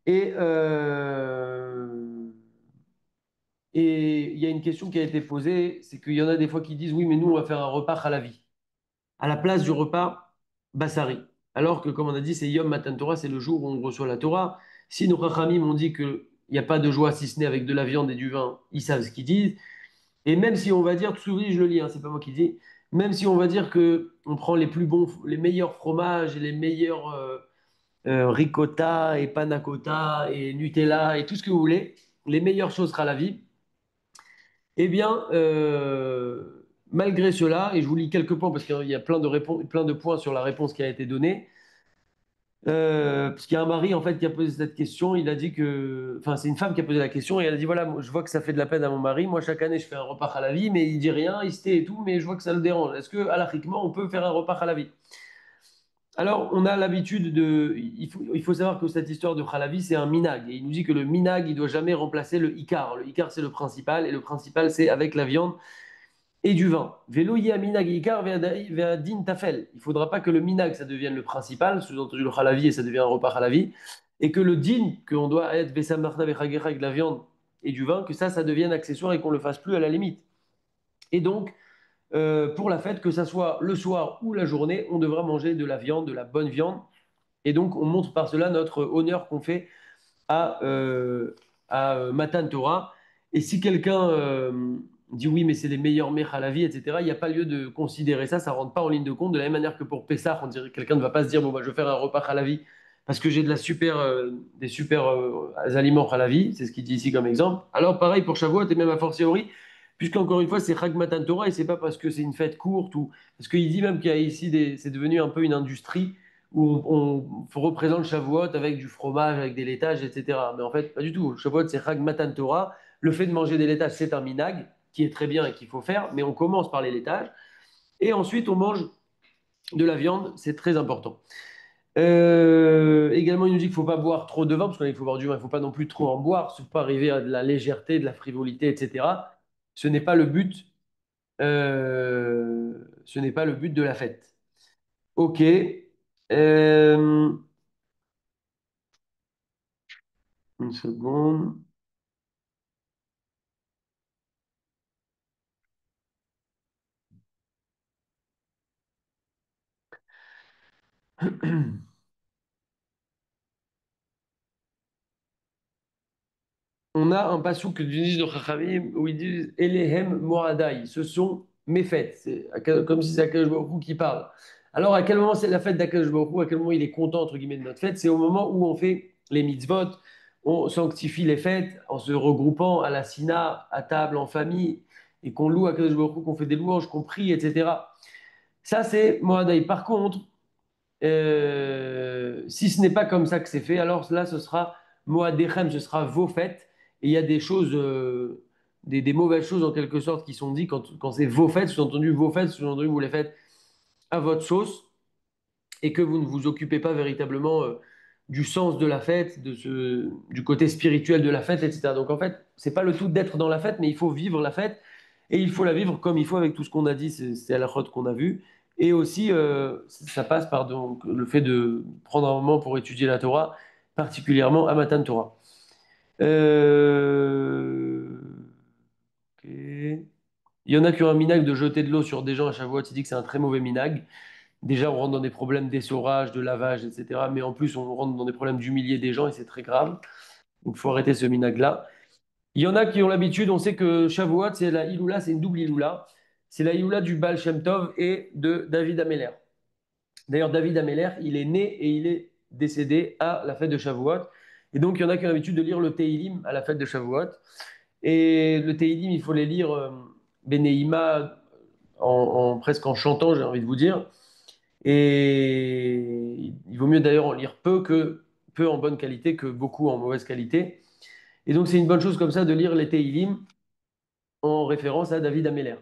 Et et il y a une question qui a été posée, c'est qu'il y en a des fois qui disent, oui, mais nous, on va faire un repas halavi, à la place du repas bassari. Alors que, comme on a dit, c'est Yom Matan Torah, c'est le jour où on reçoit la Torah. Si nos Chachamim ont dit qu'il n'y a pas de joie si ce n'est avec de la viande et du vin, ils savent ce qu'ils disent. Et même si on va dire, tout s'oublie, je le lis, hein, c'est pas moi qui dis, même si on va dire que on prend les plus bons, les meilleurs fromages et les meilleurs ricotta et panna cotta et Nutella et tout ce que vous voulez, les meilleures choses sera la vie. Eh bien, malgré cela, et je vous lis quelques points parce qu'il y a plein de réponses, plein de points sur la réponse qui a été donnée. Parce qu'il y a un mari en fait qui a posé cette question. Il a dit que, enfin, c'est une femme qui a posé la question et elle a dit voilà, moi, je vois que ça fait de la peine à mon mari. Moi, chaque année, je fais un repas à la vie, mais il dit rien, il se tait et tout, mais je vois que ça le dérange. Est-ce que, halachiquement, on peut faire un repas à la vie? Alors, on a l'habitude de. Il faut savoir que cette histoire de Khalavi, c'est un minag. Et il nous dit que le minag, il ne doit jamais remplacer le ikar. Le ikar, c'est le principal. Et le principal, c'est avec la viande et du vin. Velo minag ikar din tafel. Il ne faudra pas que le minag, ça devienne le principal, sous-entendu le Khalavi, et ça devient un repas Khalavi. Et que le din, qu'on doit être Vesamarta Vechagecha avec de la viande et du vin, que ça devienne accessoire et qu'on ne le fasse plus à la limite. Et donc, pour la fête, que ça soit le soir ou la journée, on devra manger de la viande, de la bonne viande. Et donc, on montre par cela notre honneur qu'on fait à, euh, à Matan Torah. Et si quelqu'un dit oui, mais c'est les meilleurs mechs à la vie, etc., il n'y a pas lieu de considérer ça, ça ne rentre pas en ligne de compte. De la même manière que pour Pessah, on dirait que quelqu'un ne va pas se dire bon, bah, je vais faire un repas à la vie parce que j'ai des super aliments à la vie, c'est ce qu'il dit ici comme exemple. Alors, pareil pour Shavuot et même a fortiori, puisqu'encore une fois, c'est Chag Matan Torah et c'est pas parce que c'est une fête courte ou parce qu'il dit même qu'il y a ici c'est devenu un peu une industrie où on représente Shavuot avec du fromage, avec des laitages, etc. Mais en fait, pas du tout. Shavuot, c'est Chag Matan Torah. Le fait de manger des laitages, c'est un minag qui est très bien et qu'il faut faire, mais on commence par les laitages. Et ensuite, on mange de la viande, c'est très important. Également, il nous dit qu'il ne faut pas boire trop de vin, parce qu'il faut boire du vin, il ne faut pas non plus trop en boire, il ne faut pas arriver à de la légèreté, de la frivolité, etc. Ce n'est pas le but, ce n'est pas le but de la fête. Ok. Euh, une seconde. On a un passouk du disent de Chachamim où ils disent Elehem Moradai, ce sont mes fêtes. Comme si c'est Akadosh Baruch Hu qui parle. Alors, à quel moment c'est la fête d'Akadosh Baruch Hu? À quel moment il est content, entre guillemets, de notre fête? C'est au moment où on fait les mitzvot, on sanctifie les fêtes en se regroupant à la Sina, à table, en famille, et qu'on loue Akadosh Baruch Hu, qu'on fait des louanges, qu'on prie, etc. Ça, c'est Moradai. Par contre, si ce n'est pas comme ça que c'est fait, alors là, ce sera Moadechem, ce sera vos fêtes. Et il y a des choses, des mauvaises choses en quelque sorte qui sont dites quand c'est vos fêtes, sous-entendu vos fêtes, sous-entendu vous les faites à votre sauce et que vous ne vous occupez pas véritablement du sens de la fête, du côté spirituel de la fête, etc. Donc en fait, c'est pas le tout d'être dans la fête, mais il faut vivre la fête et il faut la vivre comme il faut avec tout ce qu'on a dit, c'est à la route qu'on a vu. Et aussi, ça passe par donc, le fait de prendre un moment pour étudier la Torah, particulièrement à Matan Torah. Euh, ok. Il y en a qui ont un minag de jeter de l'eau sur des gens à Shavuot, il dit que c'est un très mauvais minag. Déjà, on rentre dans des problèmes d'essorage, de lavage, etc. Mais en plus, on rentre dans des problèmes d'humilier des gens et c'est très grave. Donc, il faut arrêter ce minag-là. Il y en a qui ont l'habitude, on sait que Shavuot, c'est la Iloula, c'est une double Iloula. C'est la Iloula du Baal Shem Tov et de David Ameller. D'ailleurs, David Ameller, il est né et il est décédé à la fête de Shavuot. Et donc, il y en a qui ont l'habitude de lire le Teilim à la fête de Shavuot. Et le Teilim, il faut les lire Beneima presque en chantant, j'ai envie de vous dire. Et il vaut mieux d'ailleurs en lire peu en bonne qualité que beaucoup en mauvaise qualité. Et donc c'est une bonne chose comme ça de lire les Teilim en référence à David Ameller.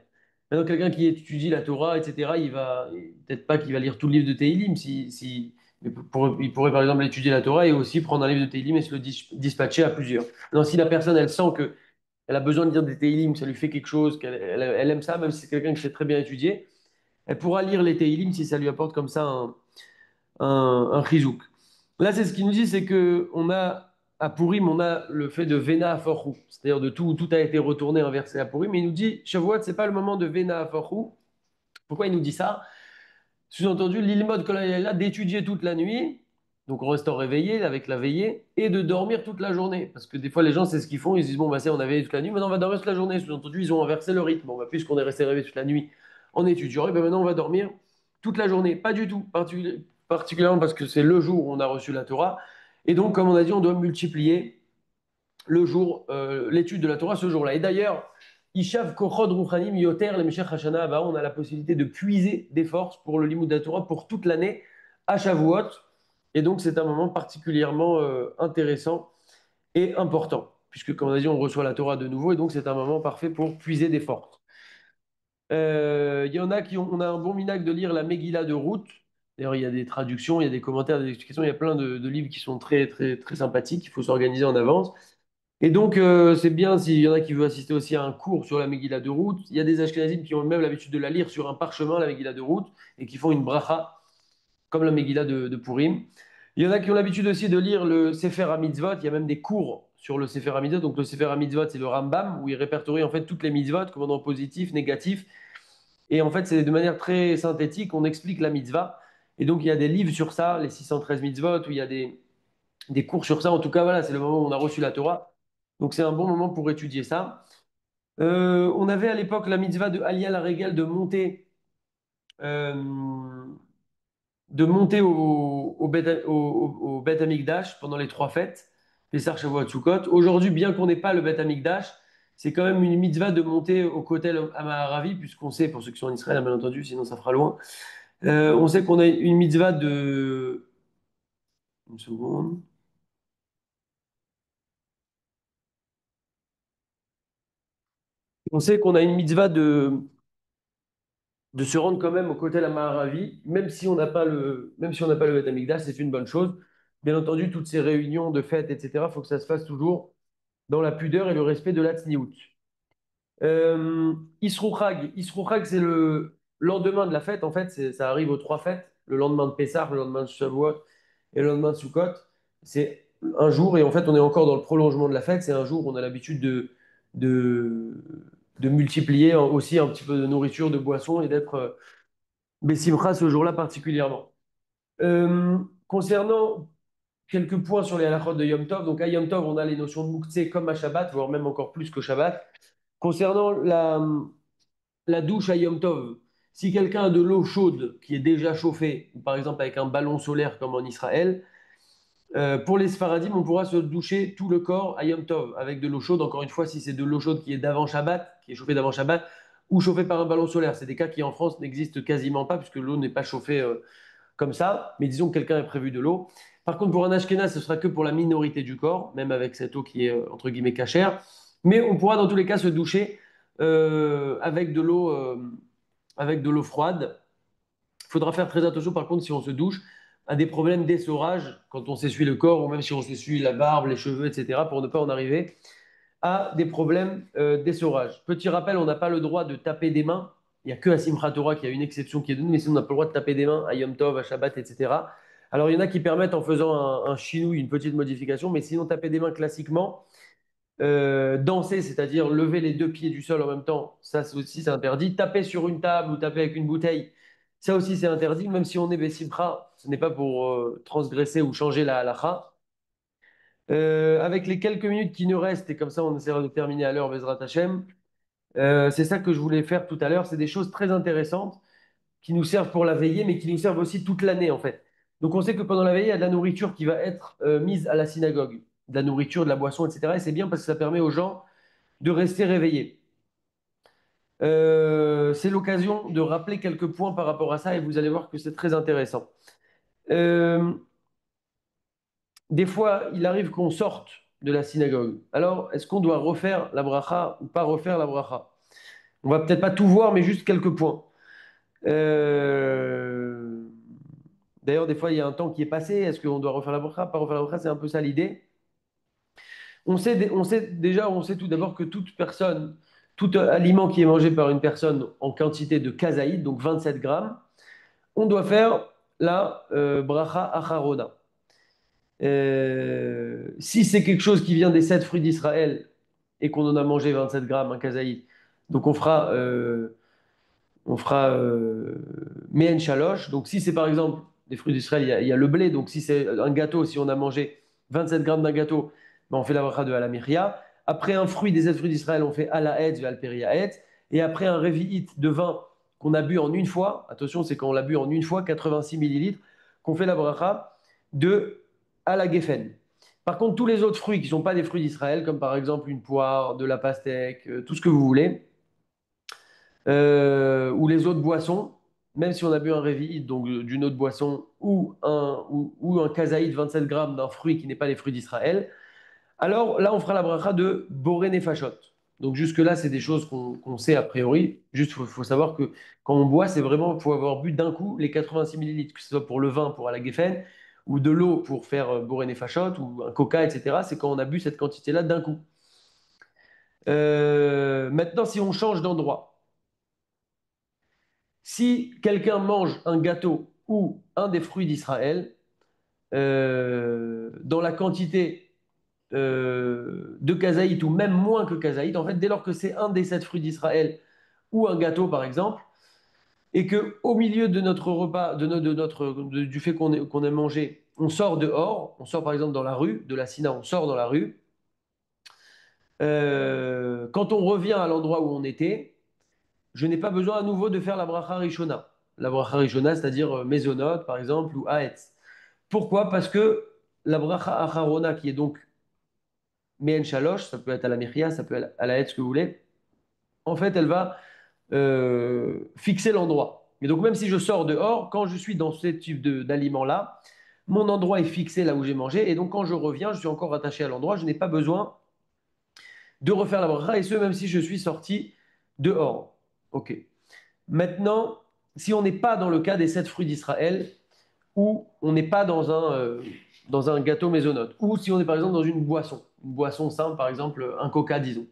Maintenant, quelqu'un qui étudie la Torah, etc., peut-être pas qu'il va lire tout le livre de Teilim, mais il pourrait par exemple étudier la Torah et aussi prendre un livre de Teilim et se le dispatcher à plusieurs. Non, si la personne, elle sent que elle a besoin de lire des Teilim, ça lui fait quelque chose, qu'elle aime ça, même si c'est quelqu'un qui sait très bien étudier, elle pourra lire les Teilim si ça lui apporte comme ça un chizouk. Là, c'est ce qu'il nous dit, c'est que on a à Purim, on a le fait de Vena Aforhu, c'est-à-dire de tout a été retourné, inversé à Purim, mais il nous dit, Shavuot, c'est pas le moment de Vena Aforhu. Pourquoi il nous dit ça? Sous-entendu, l'ilmod là d'étudier toute la nuit donc en restant réveillé avec la veillée, et de dormir toute la journée. Parce que des fois, les gens, c'est ce qu'ils font, ils se disent, bon, bah, c'est, on a veillé toute la nuit, maintenant on va dormir toute la journée. Sous-entendu, ils ont inversé le rythme. Bon, bah, puisqu'on est resté réveillé toute la nuit en étudiant, et ben maintenant on va dormir toute la journée. Pas du tout, particulièrement parce que c'est le jour où on a reçu la Torah. Et donc, comme on a dit, on doit multiplier l'étude de la Torah ce jour-là. Et d'ailleurs, Ishav Kochod Ruchanim Yoter le Meshech Hashana Abba, on a la possibilité de puiser des forces pour le Limoud de la Torah pour toute l'année à Shavuot. Et donc, c'est un moment particulièrement intéressant et important, puisque, comme on a dit, on reçoit la Torah de nouveau, et donc c'est un moment parfait pour puiser des forces. Il y en a on a un bon minac de lire la Megillah de Ruth. D'ailleurs, il y a des traductions, il y a des commentaires, des explications, il y a plein de livres qui sont très, très, très sympathiques. Il faut s'organiser en avance. Et donc, c'est bien s'il y en a qui veulent assister aussi à un cours sur la Megillah de Ruth. Il y a des Ashkenazim qui ont même l'habitude de la lire sur un parchemin, la Megillah de Ruth, et qui font une bracha, comme la Megillah de Purim. Il y en a qui ont l'habitude aussi de lire le Sefer HaMitzvot. Il y a même des cours sur le Sefer HaMitzvot. Donc, le Sefer HaMitzvot, c'est le Rambam, où il répertorie en fait toutes les mitzvot, commandements positifs, négatifs. Et en fait, c'est de manière très synthétique, on explique la mitzvah. Et donc, il y a des livres sur ça, les 613 mitzvot, où il y a des cours sur ça. En tout cas, voilà, c'est le moment où on a reçu la Torah. Donc, c'est un bon moment pour étudier ça. On avait à l'époque la mitzvah de Aliyah la Régel euh, de monter au Beth Amikdash pendant les trois fêtes, Pessah, Shavuot, Sukkot. Aujourd'hui, bien qu'on n'ait pas le Beth Amikdash, c'est quand même une mitzvah de monter au Kotel Amaharavi, puisqu'on sait, pour ceux qui sont en Israël, bien entendu, sinon ça fera loin. On sait qu'on a une mitzvah de. Une seconde. On sait qu'on a une mitzvah de se rendre quand même au Kotel Amaharavi, même si on n'a pas le Beth Amikdash, c'est une bonne chose. Bien entendu, toutes ces réunions de fêtes, etc., il faut que ça se fasse toujours dans la pudeur et le respect de la tzniout. Isrouchag, c'est le lendemain de la fête. En fait, ça arrive aux trois fêtes. Le lendemain de Pessah, le lendemain de Shavuot et le lendemain de Sukkot. C'est un jour, et en fait, on est encore dans le prolongement de la fête. C'est un jour où on a l'habitude de, de multiplier aussi un petit peu de nourriture, de boissons et d'être Bessimcha ce jour-là particulièrement. Concernant quelques points sur les halachot de Yom Tov, donc à Yom Tov, on a les notions de Mouktsé comme à Shabbat, voire même encore plus que Shabbat. Concernant la douche à Yom Tov, si quelqu'un a de l'eau chaude qui est déjà chauffée, ou par exemple avec un ballon solaire comme en Israël, pour les Sfaradim, on pourra se doucher tout le corps à Yom Tov avec de l'eau chaude. Encore une fois, si c'est de l'eau chaude qui est d'avant Shabbat, qui est chauffée d'avant Shabbat, ou chauffée par un ballon solaire. C'est des cas qui en France n'existent quasiment pas puisque l'eau n'est pas chauffée comme ça. Mais disons que quelqu'un a prévu de l'eau. Par contre, pour un Ashkenaz, ce sera que pour la minorité du corps, même avec cette eau qui est entre guillemets cachère. Mais on pourra dans tous les cas se doucher avec de l'eau froide. Il faudra faire très attention, par contre, si on se douche, à des problèmes d'essorage quand on s'essuie le corps ou même si on s'essuie la barbe, les cheveux, etc., pour ne pas en arriver à des problèmes d'essorage. Petit rappel, on n'a pas le droit de taper des mains. Il n'y a que à Simchat Torah qui a une exception qui est donnée, mais sinon on n'a pas le droit de taper des mains à Yom Tov, à Shabbat, etc. Alors il y en a qui permettent en faisant un chinouille, une petite modification, mais sinon taper des mains classiquement, danser, c'est-à-dire lever les deux pieds du sol en même temps, ça aussi c'est interdit. Taper sur une table ou taper avec une bouteille, ça aussi c'est interdit. Même si on est Bessimcha, ce n'est pas pour transgresser ou changer la halakha. Avec les quelques minutes qui nous restent, et comme ça on essaiera de terminer à l'heure, Bezrat Hashem, c'est ça que je voulais faire tout à l'heure. C'est des choses très intéressantes qui nous servent pour la veillée, mais qui nous servent aussi toute l'année en fait. Donc on sait que pendant la veillée, il y a de la nourriture qui va être mise à la synagogue, de la nourriture, de la boisson, etc. Et c'est bien parce que ça permet aux gens de rester réveillés. C'est l'occasion de rappeler quelques points par rapport à ça et vous allez voir que c'est très intéressant. Euh, des fois, il arrive qu'on sorte de la synagogue. Alors, est-ce qu'on doit refaire la bracha ou pas refaire la bracha? On va peut-être pas tout voir, mais juste quelques points. Euh, D'ailleurs, des fois, il y a un temps qui est passé. Est-ce qu'on doit refaire la bracha, pas refaire la bracha? C'est un peu ça l'idée. On sait tout d'abord que toute personne, tout aliment qui est mangé par une personne en quantité de kazaïd, donc 27 grammes, on doit faire la bracha acharona. Si c'est quelque chose qui vient des 7 fruits d'Israël et qu'on en a mangé 27 grammes, un kazaïd, donc on fera Mehen Shalosh. Donc si c'est par exemple des fruits d'Israël, il y a le blé. Donc si c'est un gâteau, si on a mangé 27 grammes d'un gâteau, ben, on fait la bracha de Alamiria. Après un fruit des 7 fruits d'Israël, on fait Ala Etz, Alperia Etz. Et après un Revi'it de vin qu'on a bu en une fois, attention, c'est quand on l'a bu en une fois, 86 millilitres, qu'on fait la bracha de Ala Geffen. Par contre, tous les autres fruits qui ne sont pas des fruits d'Israël, comme par exemple une poire, de la pastèque, tout ce que vous voulez, ou les autres boissons, même si on a bu un Révi, donc d'une autre boisson, ou un kazaïd 27 grammes d'un fruit qui n'est pas les fruits d'Israël, alors là, on fera la bracha de Boré Nefashot. Donc jusque-là, c'est des choses qu'on sait a priori. Juste, il faut savoir que quand on boit, c'est vraiment, il faut avoir bu d'un coup les 86 millilitres, que ce soit pour le vin, pour la Geffen, ou de l'eau pour faire Boré Nefashot, ou un coca, etc. C'est quand on a bu cette quantité-là d'un coup. Maintenant, si on change d'endroit, si quelqu'un mange un gâteau ou un des fruits d'Israël, dans la quantité de kazaït ou même moins que kazaït, en fait, dès lors que c'est un des 7 fruits d'Israël ou un gâteau par exemple, et que au milieu de notre repas, du fait qu'on ait mangé, on sort dehors, on sort par exemple dans la rue, de la Sina, on sort dans la rue, quand on revient à l'endroit où on était, je n'ai pas besoin à nouveau de faire la bracha rishona. La bracha rishona, c'est-à-dire mezonot par exemple, ou haetz. Pourquoi? Parce que la bracha acharona, qui est donc Mehen Shalosh, ça peut être à la Mechia, ça peut être à la Hetz, ce que vous voulez. En fait, elle va fixer l'endroit. Et donc, même si je sors dehors, quand je suis dans ce type d'aliment-là, mon endroit est fixé là où j'ai mangé. Et donc, quand je reviens, je suis encore attaché à l'endroit. Je n'ai pas besoin de refaire la bracha, et ce, même si je suis sorti dehors. OK. Maintenant, si on n'est pas dans le cas des 7 fruits d'Israël, ou on n'est pas dans un gâteau maisonnote, ou si on est par exemple dans une boisson simple, par exemple un coca, disons.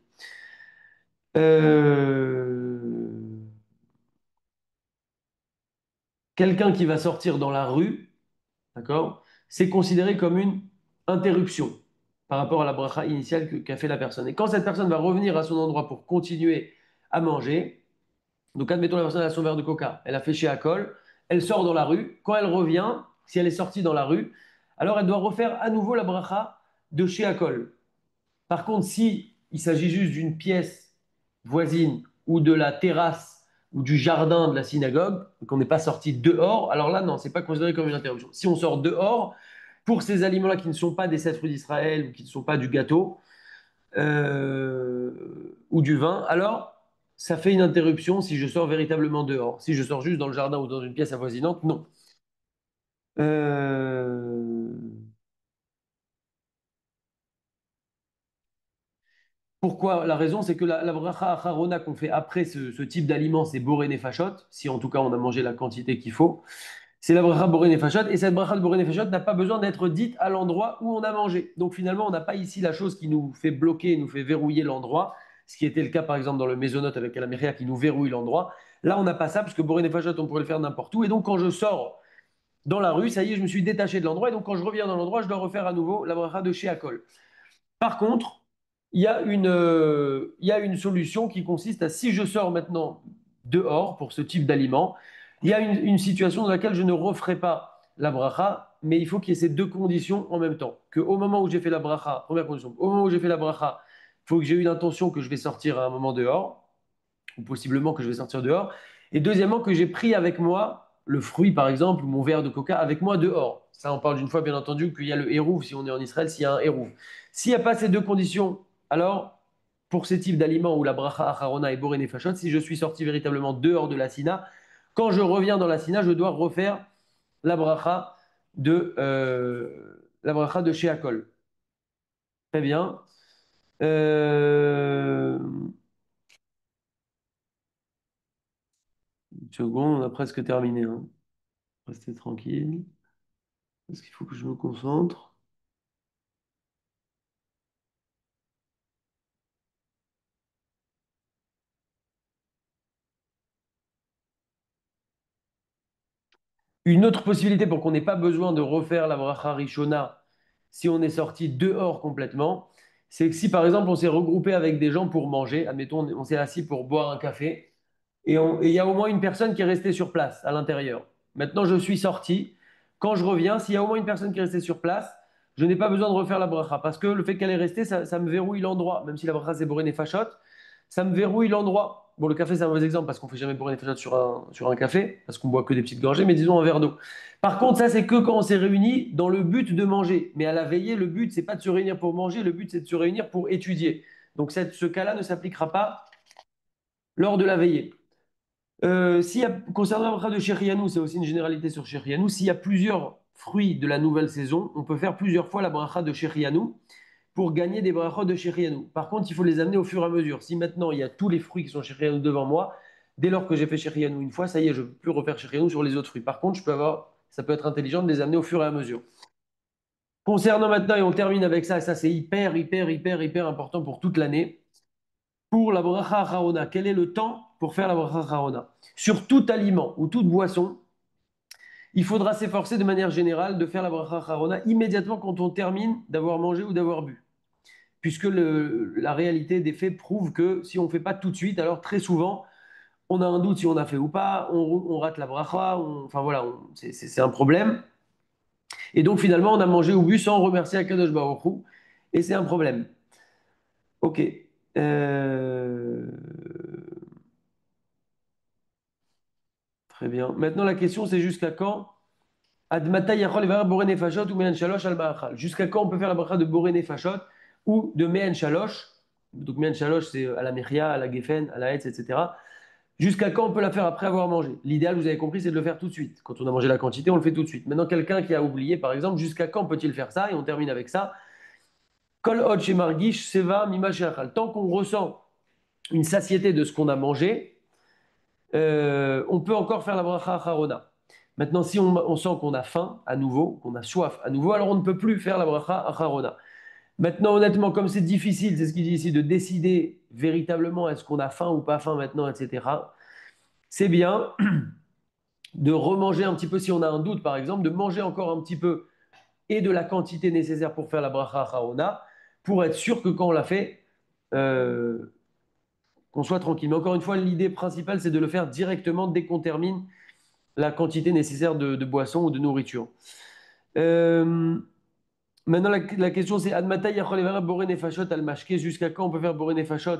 Euh, Quelqu'un qui va sortir dans la rue, d'accord, c'est considéré comme une interruption par rapport à la bracha initiale qu'a fait la personne. Et quand cette personne va revenir à son endroit pour continuer à manger, donc admettons la personne a son verre de coca, elle a fait chez Akol, elle sort dans la rue, quand elle revient, si elle est sortie dans la rue, alors elle doit refaire à nouveau la bracha de chez Akol. Par contre, si il s'agit juste d'une pièce voisine ou de la terrasse ou du jardin de la synagogue, qu'on n'est pas sorti dehors, alors là, non, c'est pas considéré comme une interruption. Si on sort dehors, pour ces aliments-là qui ne sont pas des 7 fruits d'Israël ou qui ne sont pas du gâteau ou du vin, alors ça fait une interruption si je sors véritablement dehors. Si je sors juste dans le jardin ou dans une pièce avoisinante, non. Euh, Pourquoi? La raison, c'est que la bracha acharona qu'on fait après ce type d'aliment, c'est boré nefashot, si en tout cas on a mangé la quantité qu'il faut. C'est la bracha boré nefashot, et cette bracha de boré nefashot n'a pas besoin d'être dite à l'endroit où on a mangé. Donc finalement, on n'a pas ici la chose qui nous fait bloquer, nous fait verrouiller l'endroit, ce qui était le cas par exemple dans le mésonote avec la mechia qui nous verrouille l'endroit. Là, on n'a pas ça, parce que boré nefashot, on pourrait le faire n'importe où. Et donc quand je sors dans la rue, ça y est, je me suis détaché de l'endroit, et donc quand je reviens dans l'endroit, je dois refaire à nouveau la bracha de chez Akol. Par contre, il y a une solution qui consiste à, si je sors maintenant dehors pour ce type d'aliment, il y a une situation dans laquelle je ne referai pas la bracha, mais il faut qu'il y ait ces deux conditions en même temps. Qu'au moment où j'ai fait la bracha, première condition, au moment où j'ai fait la bracha, il faut que j'ai eu l'intention que je vais sortir à un moment dehors, ou possiblement que je vais sortir dehors. Et deuxièmement, que j'ai pris avec moi le fruit, par exemple, ou mon verre de coca avec moi dehors. Ça, on parle d'une fois, bien entendu, qu'il y a le hérouv, si on est en Israël, s'il y a un hérouv. S'il n'y a pas ces deux conditions, alors, pour ces types d'aliments où la bracha acharona est boré nefashot, si je suis sorti véritablement dehors de la sina, quand je reviens dans la sina, je dois refaire la bracha la bracha de chez Akol. Très bien. Euh, une seconde, on a presque terminé, hein. Restez tranquille, parce qu'il faut que je me concentre. Une autre possibilité pour qu'on n'ait pas besoin de refaire la bracha rishona si on est sorti dehors complètement, c'est que si par exemple on s'est regroupé avec des gens pour manger, admettons on s'est assis pour boire un café, et il y a au moins une personne qui est restée sur place à l'intérieur. Maintenant je suis sorti, quand je reviens, s'il y a au moins une personne qui est restée sur place, je n'ai pas besoin de refaire la bracha. Parce que le fait qu'elle est restée, ça me verrouille l'endroit. Même si la bracha c'est boré nefashot, ça me verrouille l'endroit. Bon, le café c'est un mauvais exemple parce qu'on fait jamais boré nefashot sur un café, parce qu'on boit que des petites gorgées, mais disons un verre d'eau. Par contre, ça c'est que quand on s'est réunis dans le but de manger. Mais à la veillée, le but c'est pas de se réunir pour manger, le but c'est de se réunir pour étudier. Donc ce cas-là ne s'appliquera pas lors de la veillée. Concernant la bracha de Shehrianou, c'est aussi une généralité sur Shehrianou. S'il y a plusieurs fruits de la nouvelle saison, on peut faire plusieurs fois la bracha de Shehrianou pour gagner des brachot de Shehrianou. Par contre, il faut les amener au fur et à mesure. Si maintenant il y a tous les fruits qui sont Shehrianou devant moi, dès lors que j'ai fait Shehrianou une fois, ça y est, je ne peux plus refaire Shehrianou sur les autres fruits. Par contre, ça peut être intelligent de les amener au fur et à mesure. Concernant maintenant, et on termine avec ça, et ça c'est hyper important pour toute l'année, pour la bracha harona. Quel est le temps pour faire la bracha harona? Sur tout aliment ou toute boisson, il faudra s'efforcer de manière générale de faire la bracha harona immédiatement quand on termine d'avoir mangé ou d'avoir bu. Puisque la réalité des faits prouve que si on ne fait pas tout de suite, alors très souvent, on a un doute si on a fait ou pas, on rate la bracha, enfin voilà, c'est un problème. Et donc finalement, on a mangé ou bu sans remercier Akadosh Baruch Hu, et c'est un problème. Ok. Euh, Très bien. Maintenant, la question, c'est jusqu'à quand Ad mata yachol levarer boré nefashot ou me'en shalosh al ma'achal. Jusqu'à quand on peut faire la bracha de boré nefashot ou de me'en shalosh? Donc me'en shalosh, c'est à la mechia, à la geffen, à la hetz, etc. Jusqu'à quand on peut la faire après avoir mangé? L'idéal, vous avez compris, c'est de le faire tout de suite. Quand on a mangé la quantité, on le fait tout de suite. Maintenant, quelqu'un qui a oublié, par exemple, jusqu'à quand peut-il faire ça? Et on termine avec ça. Kol od shemargish seva mima she'achal. Tant qu'on ressent une satiété de ce qu'on a mangé, on peut encore faire la bracha acharona. Maintenant, si on sent qu'on a faim à nouveau, qu'on a soif à nouveau, alors on ne peut plus faire la bracha acharona. Maintenant, honnêtement, comme c'est difficile, c'est ce qu'il dit ici, de décider véritablement est-ce qu'on a faim ou pas faim maintenant, etc. C'est bien de remanger un petit peu si on a un doute, par exemple, de manger encore un petit peu et de la quantité nécessaire pour faire la bracha acharona, pour être sûr que quand on l'a fait, euh, qu'on soit tranquille. Mais encore une fois, l'idée principale, c'est de le faire directement dès qu'on termine la quantité nécessaire de boisson ou de nourriture. Euh, Maintenant, la question, c'est Admata yachol levara boré nefashot al mashke. Jusqu'à quand on peut faire boré nefashot?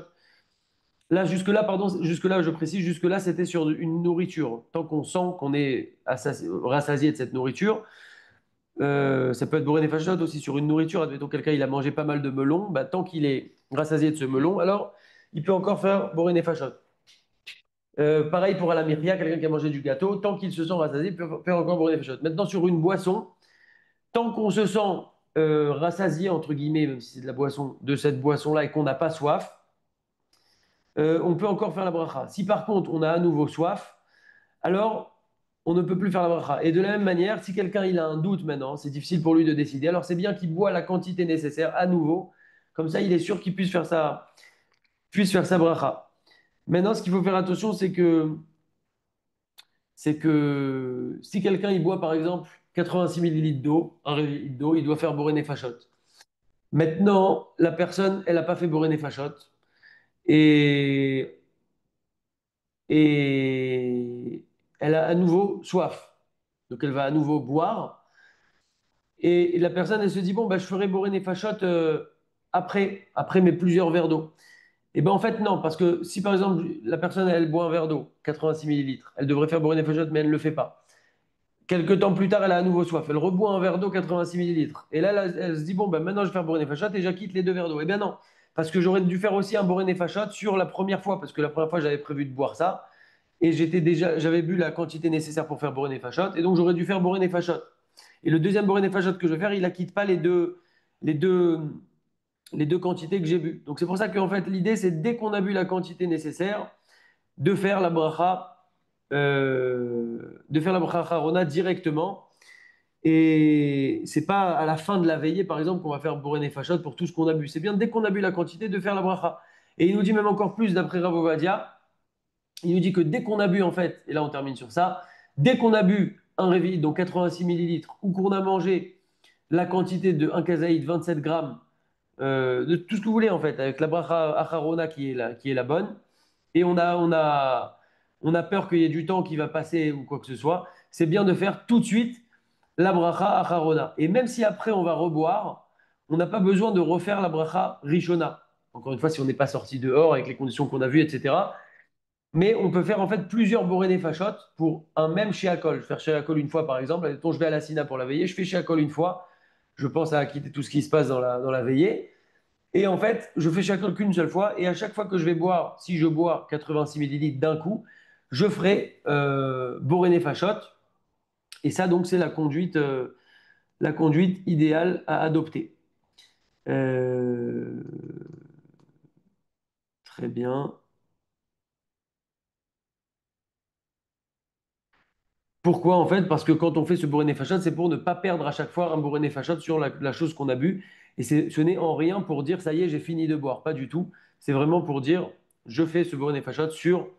Là, jusque-là, pardon, jusque-là, je précise, jusque-là, c'était sur une nourriture. Tant qu'on sent qu'on est rassasié de cette nourriture, ça peut être boré nefashot aussi sur une nourriture. Admettons, quelqu'un, il a mangé pas mal de melon, bah, tant qu'il est rassasié de ce melon, alors il peut encore faire boré nefashot. Pareil pour Alamiria, quelqu'un qui a mangé du gâteau, tant qu'il se sent rassasié, il peut faire encore boré nefashot. Maintenant, sur une boisson, tant qu'on se sent rassasié, entre guillemets, même si c'est de la boisson, de cette boisson-là et qu'on n'a pas soif, on peut encore faire la bracha. Si par contre on a à nouveau soif, alors on ne peut plus faire la bracha. Et de la même manière, si quelqu'un il a un doute maintenant, c'est difficile pour lui de décider, alors c'est bien qu'il boit la quantité nécessaire à nouveau, comme ça il est sûr qu'il puisse faire sa bracha. Maintenant, ce qu'il faut faire attention, c'est que si quelqu'un il boit par exemple 86 millilitres d'eau, un litre d'eau, il doit faire boré nefashot. Maintenant, la personne, elle n'a pas fait boré nefashot et, et elle a à nouveau soif. Donc elle va à nouveau boire et la personne, elle se dit, bon, bah, je ferai boré nefashot après mes plusieurs verres d'eau. Et ben en fait, non, parce que si par exemple la personne, elle boit un verre d'eau, 86 millilitres, elle devrait faire boré nefashot, mais elle ne le fait pas. Quelques temps plus tard, elle a à nouveau soif. Elle reboit un verre d'eau 86 millilitres. Et là, elle se dit, bon, ben maintenant, je vais faire Boré Fachot et j'acquitte les deux verres d'eau. Eh bien non, parce que j'aurais dû faire aussi un Boré Fachot sur la première fois, parce que la première fois, j'avais prévu de boire ça. Et j'avais bu la quantité nécessaire pour faire Boré Fachot. Et donc, j'aurais dû faire Boré Fachot. Et le deuxième Boré Fachot que je vais faire, il n'acquitte pas les deux, les deux quantités que j'ai bu. Donc, c'est pour ça qu'en fait, l'idée, c'est dès qu'on a bu la quantité nécessaire, de faire la bracha, de faire la bracha harona directement. Et c'est pas à la fin de la veillée, par exemple, qu'on va faire boré nefashot pour tout ce qu'on a bu. C'est bien dès qu'on a bu la quantité de faire la bracha. Et il nous dit même encore plus, d'après Rav Ovadia, il nous dit que dès qu'on a bu, en fait, et là on termine sur ça, dès qu'on a bu un réveil, donc 86 millilitres, ou qu'on a mangé la quantité de 1 kazaïd, 27 grammes, de tout ce que vous voulez, en fait, avec la bracha acharona qui est la bonne, et on a peur qu'il y ait du temps qui va passer ou quoi que ce soit, c'est bien de faire tout de suite la bracha acharona. Et même si après on va reboire, on n'a pas besoin de refaire la bracha rishona. Encore une fois, si on n'est pas sorti dehors avec les conditions qu'on a vues, etc. Mais on peut faire en fait plusieurs boré fachot pour un même shiakol. Faire shiakol une fois par exemple, admettons je vais à la Sina pour la veillée, je fais shiakol une fois, je pense à quitter tout ce qui se passe dans la veillée. Et en fait, je fais shiakol qu'une seule fois, et à chaque fois que je vais boire, si je bois 86 millilitres d'un coup, je ferai boré fachot. Et ça donc c'est la conduite idéale à adopter. Euh, Très bien. Pourquoi en fait? Parce que quand on fait ce bourré fachad, c'est pour ne pas perdre à chaque fois un bourré fachad sur la chose qu'on a bu. Et ce n'est en rien pour dire ça y est, j'ai fini de boire. Pas du tout. C'est vraiment pour dire je fais ce bourré fachad sur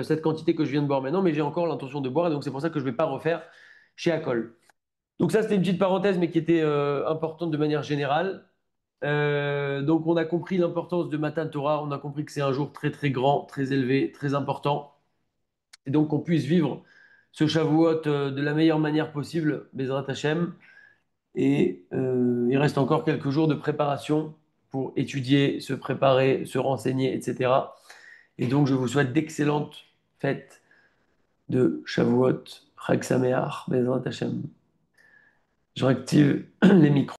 cette quantité que je viens de boire maintenant, mais j'ai encore l'intention de boire. Et donc c'est pour ça que je ne vais pas refaire chez Acol. Donc ça, c'était une petite parenthèse, mais qui était importante de manière générale. Donc on a compris l'importance de Matan Torah. On a compris que c'est un jour très très grand, très élevé, très important. Et donc qu'on puisse vivre ce Shavuot de la meilleure manière possible, Bezrat Hashem. Et il reste encore quelques jours de préparation pour étudier, se préparer, se renseigner, etc. Et donc je vous souhaite d'excellentes fêtes de Shavuot, Chag Sameach, Bezrat Hashem. Je réactive les micros.